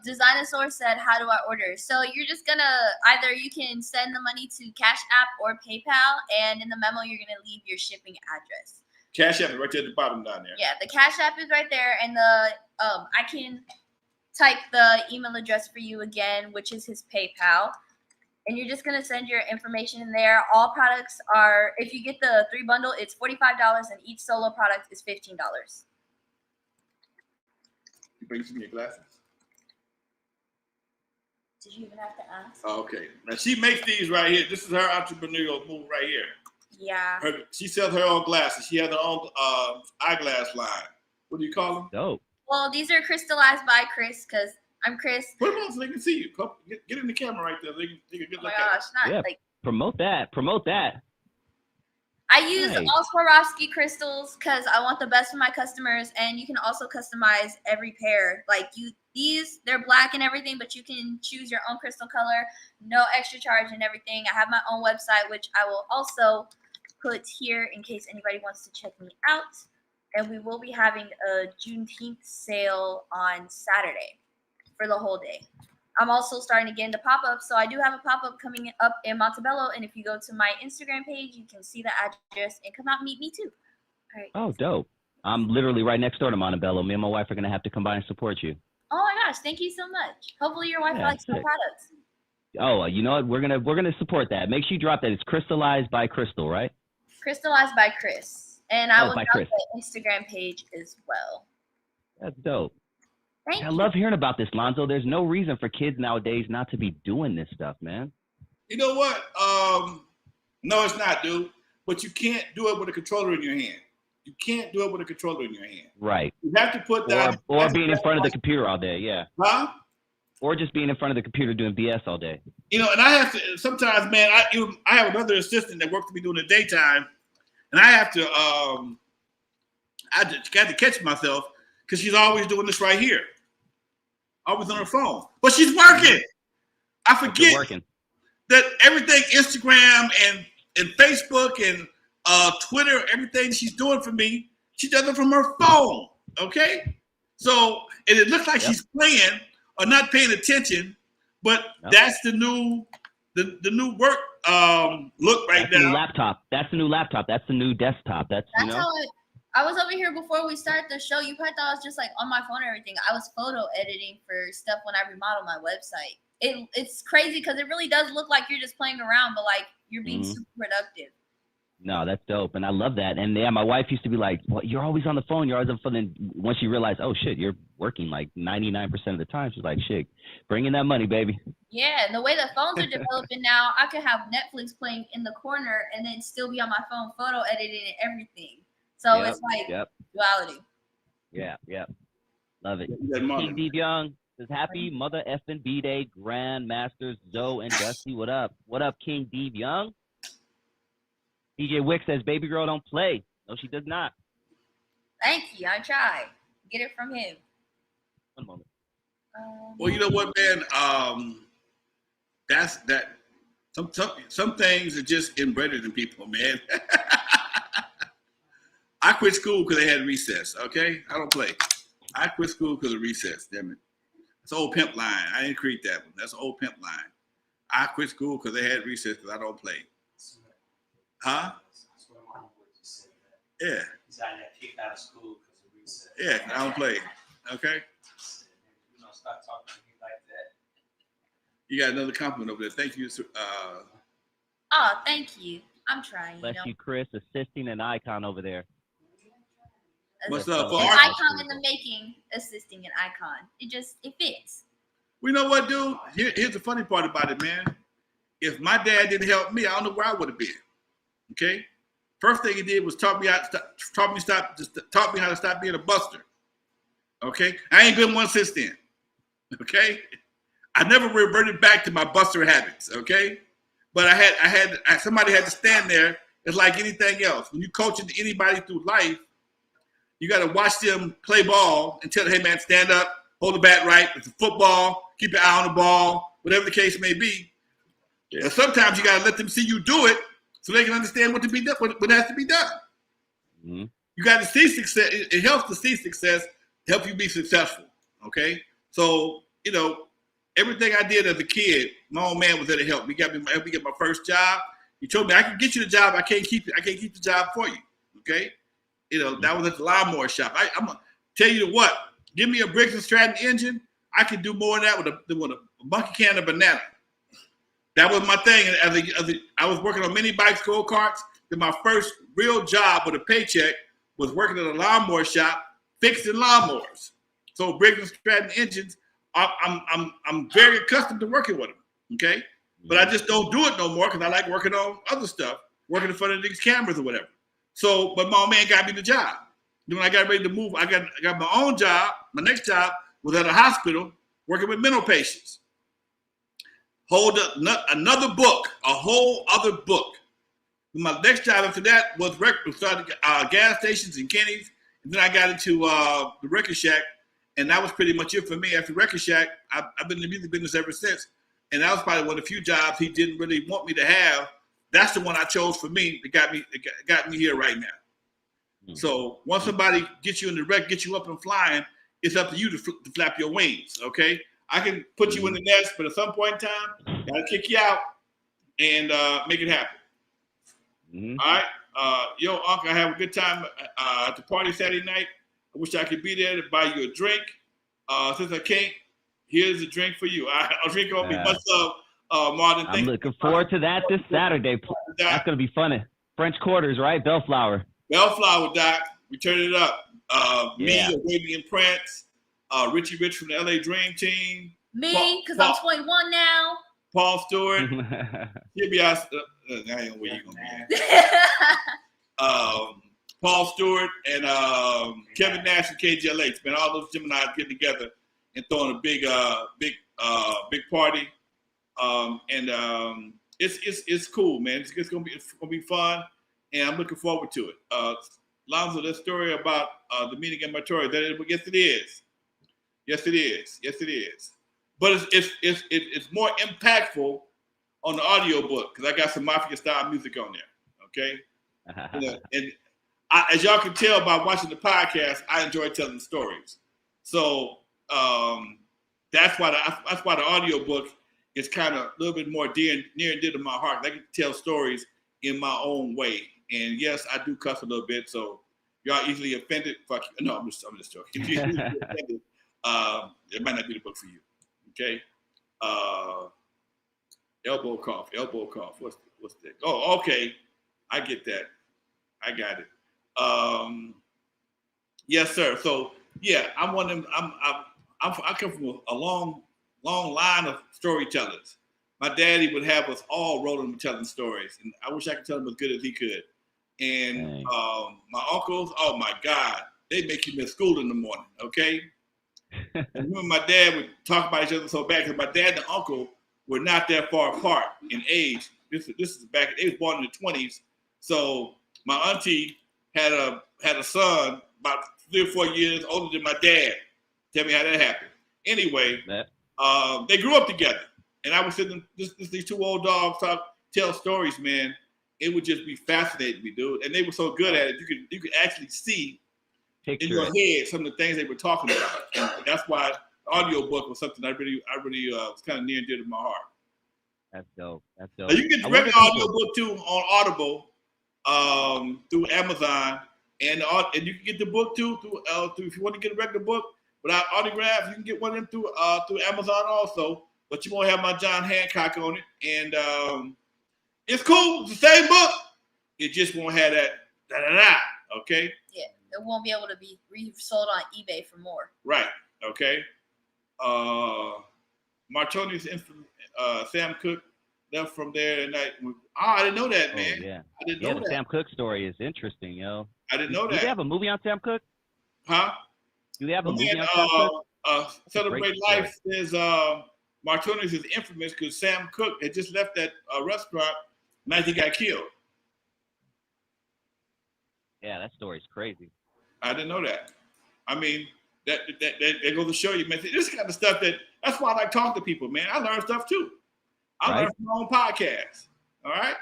Designosaur said, how do I order? So you're just gonna, either you can send the money to Cash App or PayPal, and in the memo you're gonna leave your shipping address. Cash App is right there at the bottom down there. Yeah, the Cash App is right there, and I can type the email address for you again, which is his PayPal, and you're just gonna send your information in there. All products are, if you get the 3 bundle, it's $45, and each solo product is $15. You bring some of your glasses. Did you even have to ask? Oh, okay. Now she makes these right here. This is her entrepreneurial move right here. Yeah. She sells her own glasses. She has her own eyeglass line. What do you call them? Dope. Well, these are crystallized by Chris, because I'm Chris. Put them on so they can see you. Get in the camera right there. They can get Oh look my at gosh, it. Promote that. I use Nice. all Swarovski crystals because I want the best for my customers, and you can also customize every pair. Like they're black and everything, but you can choose your own crystal color, no extra charge and everything. I have my own website, which I will also put here in case anybody wants to check me out. And we will be having a Juneteenth sale on Saturday for the whole day. I'm also starting to get into pop-ups, so I do have a pop-up coming up in Montebello, and if you go to my Instagram page, you can see the address and come out and meet me too. All right. Oh, dope. I'm literally right next door to Montebello. Me and my wife are going to have to come by and support you. Oh my gosh, thank you so much. Hopefully your wife likes my products. Oh, you know what? We're gonna support that. Make sure you drop that. It's Crystallized by Crystal, right? Crystallized by Chris. And I will drop Chris. the Instagram page as well. That's dope. Thank you. I love hearing about this, Lonzo. There's no reason for kids nowadays not to be doing this stuff, man. You know what? No, it's not, dude. But you can't do it with a controller in your hand. You can't do it with a controller in your hand. Right. You have to put that. Or being in front of the computer all day, yeah. Huh? Or just being in front of the computer doing BS all day. You know, and I have to sometimes, man. I have another assistant that works for me during the daytime, and I have to. I just got to catch myself because she's always doing this right here, always on her phone. But she's working. I forget that everything Instagram and Facebook and Twitter, everything she's doing for me, she does it from her phone. Okay, so and it looks like she's playing or not paying attention, but that's the new work look right now. That's the new laptop. That's the new laptop. That's the new desktop. That's you know. How I was over here before we started the show. You probably thought I was just like on my phone and everything. I was photo editing for stuff when I remodeled my website. It's crazy because it really does look like you're just playing around, but like you're being super productive. No, that's dope, and I love that. And yeah, my wife used to be like, "Well, you're always on the phone. You're always on the phone." And once she realized, oh shit, you're working like 99% of the time, she's like, "Shit, bring in that money, baby." Yeah, and the way the phones are developing now, I could have Netflix playing in the corner and then still be on my phone photo editing and everything. So Yep, it's like yep. duality. Yeah, love it. That money, King Deep Young says, "Happy Mother Effin' B Day, Grandmasters Zoe and Dusty. What up? What up, King Deep Young?" DJ Wick says, "Baby girl don't play." No, she does not. Thank you. I tried. Get it from him. One moment. Well, you know what, man? That's that. Some things are just inbred in people, man. I quit school because they had recess. Okay, I don't play. I quit school because of recess. Damn it. It's an old pimp line. I didn't create that one. That's an old pimp line. I quit school because they had recess because I don't play. Huh? That's what my homeboy just said. Yeah. He's out there kicked out of school because of recess. Yeah, I don't play. Okay. You know, stop talking to me like that. You got another compliment over there. Thank you. Oh, thank you. I'm trying. Bless you, Chris, assisting an icon over there. What's up? An For our, icon in the making, assisting an icon. It fits. we know what, dude? Here's the funny part about it, man. If my dad didn't help me, I don't know where I would have been. Okay. First thing he did was taught me how to stop being a buster. Okay. I ain't been one since then. Okay. I never reverted back to my buster habits. Okay. But somebody had to stand there. It's like anything else. When you coaching anybody through life, you got to watch them play ball and tell them, hey, man, stand up, hold the bat right. It's a football, keep your eye on the ball, whatever the case may be. Yeah. Sometimes you got to let them see you do it so they can understand what has to be done. Mm-hmm. You got to see success. It helps to see success, help you be successful, okay? So, you know, everything I did as a kid, my old man was there to help me. Help me get my first job. He told me, I can get you the job. I can't keep it. I can't keep the job for you, okay? You know, that was at the lawnmower shop. I'm going to tell you what, give me a Briggs & Stratton engine. I can do more than that with a monkey can of banana. That was my thing. I was working on mini bikes, go-karts. Then my first real job with a paycheck was working at a lawnmower shop, fixing lawnmowers. So Briggs & Stratton engines, I'm very accustomed to working with them, okay? But I just don't do it no more because I like working on other stuff, working in front of these cameras or whatever. So, but my old man got me the job. Then when I got ready to move, I got my own job. My next job was at a hospital working with mental patients. Hold up, another book, a whole other book. My next job after that was started gas stations and Kenny's. And then I got into the Record Shack, and that was pretty much it for me. After Record Shack, I've been in the music business ever since. And that was probably one of the few jobs he didn't really want me to have. That's the one I chose for me that got me here right now. Mm-hmm. So once somebody gets you in the wreck, gets you up and flying, it's up to you to flap your wings, okay? I can put you in the nest, but at some point in time, gotta kick you out and make it happen. Mm-hmm. All right, yo, Uncle, I have a good time at the party Saturday night. I wish I could be there to buy you a drink. Since I can't, here's a drink for you. I'll drink on me. What's up, Martin? I'm looking forward to that this Saturday. That's gonna be fun. French Quarters, right? Bellflower. Bellflower, Doc. We turn it up. Me, Wavy and Prince. Richie Rich from the LA Dream Team. Me, because I'm 21 now. Paul Stewart. He'll be out. I ain't know where you're going to be at. Paul Stewart and Kevin Nash and KGLH. Man, all those Geminis get together and throwing a big party. It's cool, man. It's gonna be fun, and I'm looking forward to it. Lonzo, that story about the meeting in Matory, yes, it is. Yes, it is. Yes, it is. But it's more impactful on the audio book because I got some mafia style music on there. Okay, and as y'all can tell by watching the podcast, I enjoy telling stories. So that's why the audio book is kind of a little bit more near and dear to my heart. I can tell stories in my own way. And yes, I do cuss a little bit, so y'all easily offended. Fuck you. No, I'm just joking. If you're easily offended, it might not be the book for you. Okay. Elbow cough. What's that? Oh, okay. I get that. I got it. Yes, sir. So yeah, I'm one of them. I come from a long line of storytellers. My daddy would have us all rolling and telling stories, and I wish I could tell them as good as he could. And my uncles, oh my God, they make you miss school in the morning. Okay. And when my dad would talk about each other so bad, because my dad and uncle were not that far apart in age. This is back. They was born in the 20s. So my auntie had a son about 3 or 4 years older than my dad. Tell me how that happened. Anyway, they grew up together, and I was sitting these two old dogs tell stories, man. It would just be fascinating me, dude. And they were so good at it, you could actually see in your head some of the things they were talking about. And that's why the audio book was something I really was kind of near and dear to my heart. That's dope. That's dope. Now, you can get the regular audio book too on Audible through Amazon, and you can get the book too through if you want to get a regular book without autographs, you can get one of them through Amazon also. But you won't have my John Hancock on it, and it's cool. It's the same book. It just won't have that da-da-da. Okay. Yeah, it won't be able to be resold on eBay for more. Right. Okay. Martoni's Sam Cooke left from there, and I didn't know that, man. Yeah. I didn't know the that. Sam Cooke story is interesting, yo. I didn't know that. Do they have a movie on Sam Cooke? Huh? Do they have a movie on Sam Cooke? Celebrate Life says Martoni's is infamous because Sam Cooke had just left that restaurant the night he got killed. Yeah, that story's crazy. I didn't know that. I mean, that goes to show you, man. This kind of stuff that's why I like talking to people, man. I learn stuff too. I learn from my own podcast. All right.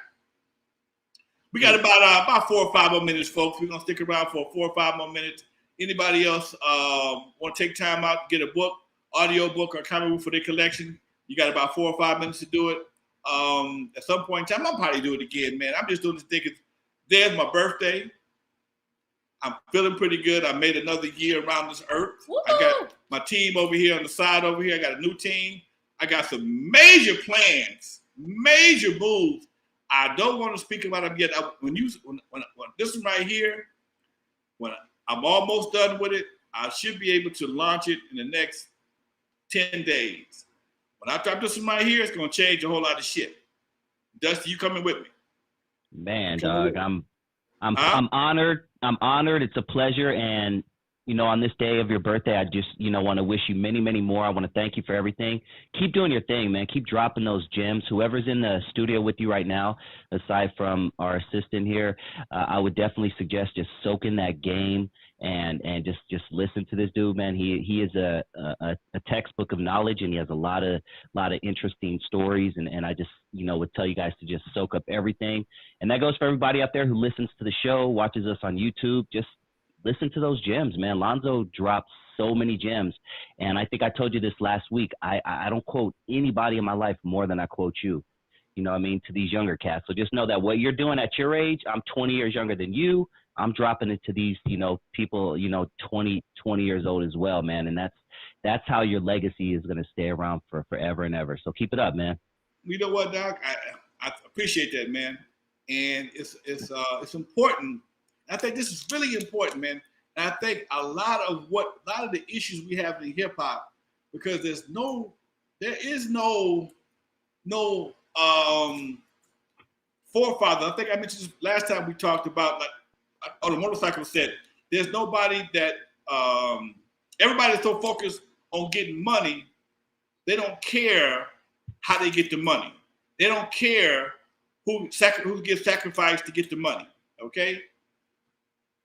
We got about 4 or 5 more minutes, folks. We're gonna stick around for 4 or 5 more minutes. Anybody else want to take time out to get a book, audio book, or comic book for their collection? You got about 4 or 5 minutes to do it. At some point in time, I'll probably do it again, man. I'm just doing this thing. There's my birthday. I'm feeling pretty good. I made another year around this earth. Woo-hoo! I got my team over here on the side over here. I got a new team. I got some major plans, major moves. I don't want to speak about them yet. When this one right here, when I'm almost done with it, I should be able to launch it in the next 10 days. When I drop this one right here, it's going to change a whole lot of shit. Dusty, you coming with me? Man, dog, I'm honored. I'm honored. It's a pleasure. And, on this day of your birthday, I just, want to wish you many, many more. I want to thank you for everything. Keep doing your thing, man. Keep dropping those gems. Whoever's in the studio with you right now, aside from our assistant here, I would definitely suggest just soak in that game and just listen to this dude, man. He is a textbook of knowledge, and he has a lot of interesting stories. And I just, would tell you guys to just soak up everything. And that goes for everybody out there who listens to the show, watches us on YouTube. Just listen to those gems, man. Lonzo dropped so many gems. And I think I told you this last week. I don't quote anybody in my life more than I quote you. To these younger cats. So just know that what you're doing at your age, I'm 20 years younger than you. I'm dropping it to these, people, 20 years old as well, man. And that's how your legacy is going to stay around for forever and ever. So keep it up, man. You know what, Doc? I appreciate that, man. And it's important. I think this is really important, man. And I think a lot of the issues we have in hip hop, because there is no forefather. I think I mentioned this last time we talked about, like on the motorcycle set. There's nobody that everybody's so focused on getting money, they don't care how they get the money. They don't care who gets sacrificed to get the money. Okay.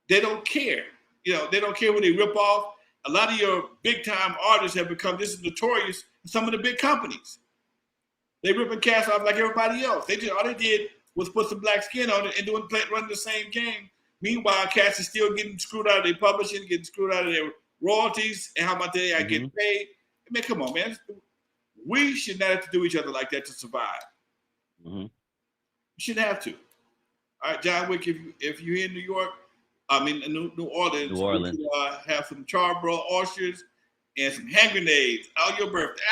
They don't care. They don't care who they rip off. A lot of your big time artists have become this is notorious in some of the big companies. They ripping cats off like everybody else. All they did was put some black skin on it and running the same game. Meanwhile, cats are still getting screwed out of their publishing, getting screwed out of their royalties, and how much they are getting paid. I mean, come on, man. We should not have to do each other like that to survive. You shouldn't have to. All right, John Wick, if you're in New York, New Orleans. You have some charbroiled oysters and some hand grenades on your birthday.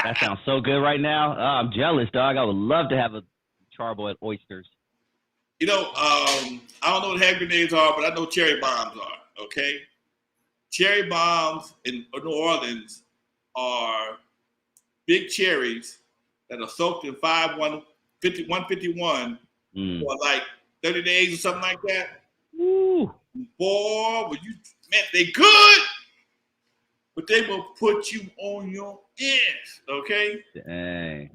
That sounds so good right now. I'm jealous, dog. I would love to have a charbroiled oysters. You know, I don't know what hand grenades are, but I know cherry bombs are. Okay, cherry bombs in New Orleans are big cherries that are soaked in 151 for like 30 days or something like that. Woo. Boy, man, they good, but they will put you on your ass. Okay. Dang.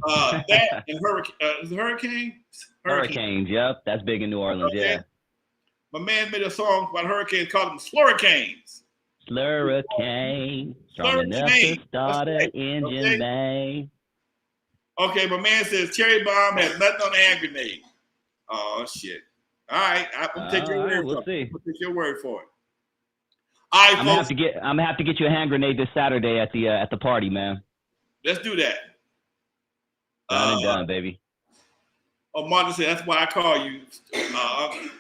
That and hurricanes. Hurricanes, yep. That's big in New Orleans, Okay. yeah. My man made a song about hurricanes, called them slurricanes. Slurricane. Strong enough to start an engine, bang. Okay, my man says cherry bomb has nothing on the hand grenade. Oh shit! All right, I'm gonna take your word for it. I'm gonna take your word for it. All right, I'm folks. gonna have to get you a hand grenade this Saturday at the party, man. Let's do that. Done and done, baby. Oh, Martin said that's why I call you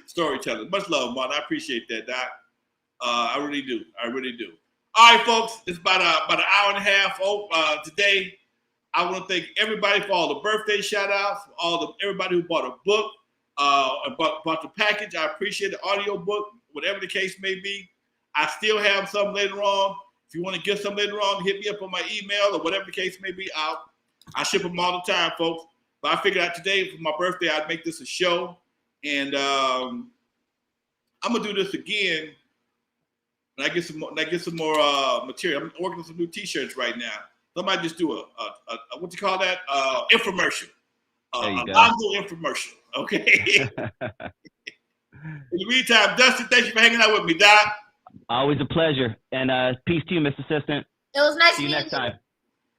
storyteller. Much love, Martin. I appreciate that, Doc. I really do. I really do. All right, folks. It's about an hour and a half today. I want to thank everybody for all the birthday shout-outs, everybody who bought a book, bought the package. I appreciate the audio book, whatever the case may be. I still have some later on. If you want to get some later on, hit me up on my email or whatever the case may be. I ship them all the time, folks. But I figured out today for my birthday, I'd make this a show. And I'm going to do this again when I get some more material. I'm working on some new T-shirts right now. Somebody just do a what do you call that? Infomercial. Lonzo infomercial. Okay. In the meantime, Dusty, thank you for hanging out with me, Doc. Always a pleasure. And peace to you, Mr. Assistant. It was nice See you next time.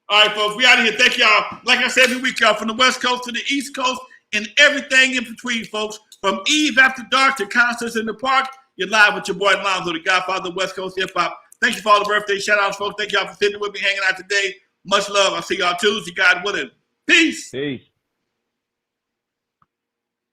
All right, folks, we out of here. Thank y'all. Like I said every week, y'all, from the West Coast to the East Coast and everything in between, folks. From Eve After Dark to Concerts in the Park, you're live with your boy Lonzo, the Godfather of West Coast Hip Hop. Thank you for all the birthday shout-outs, folks. Thank y'all for sitting with me, hanging out today. Much love. I'll see y'all Tuesday, God willing. Peace. Peace.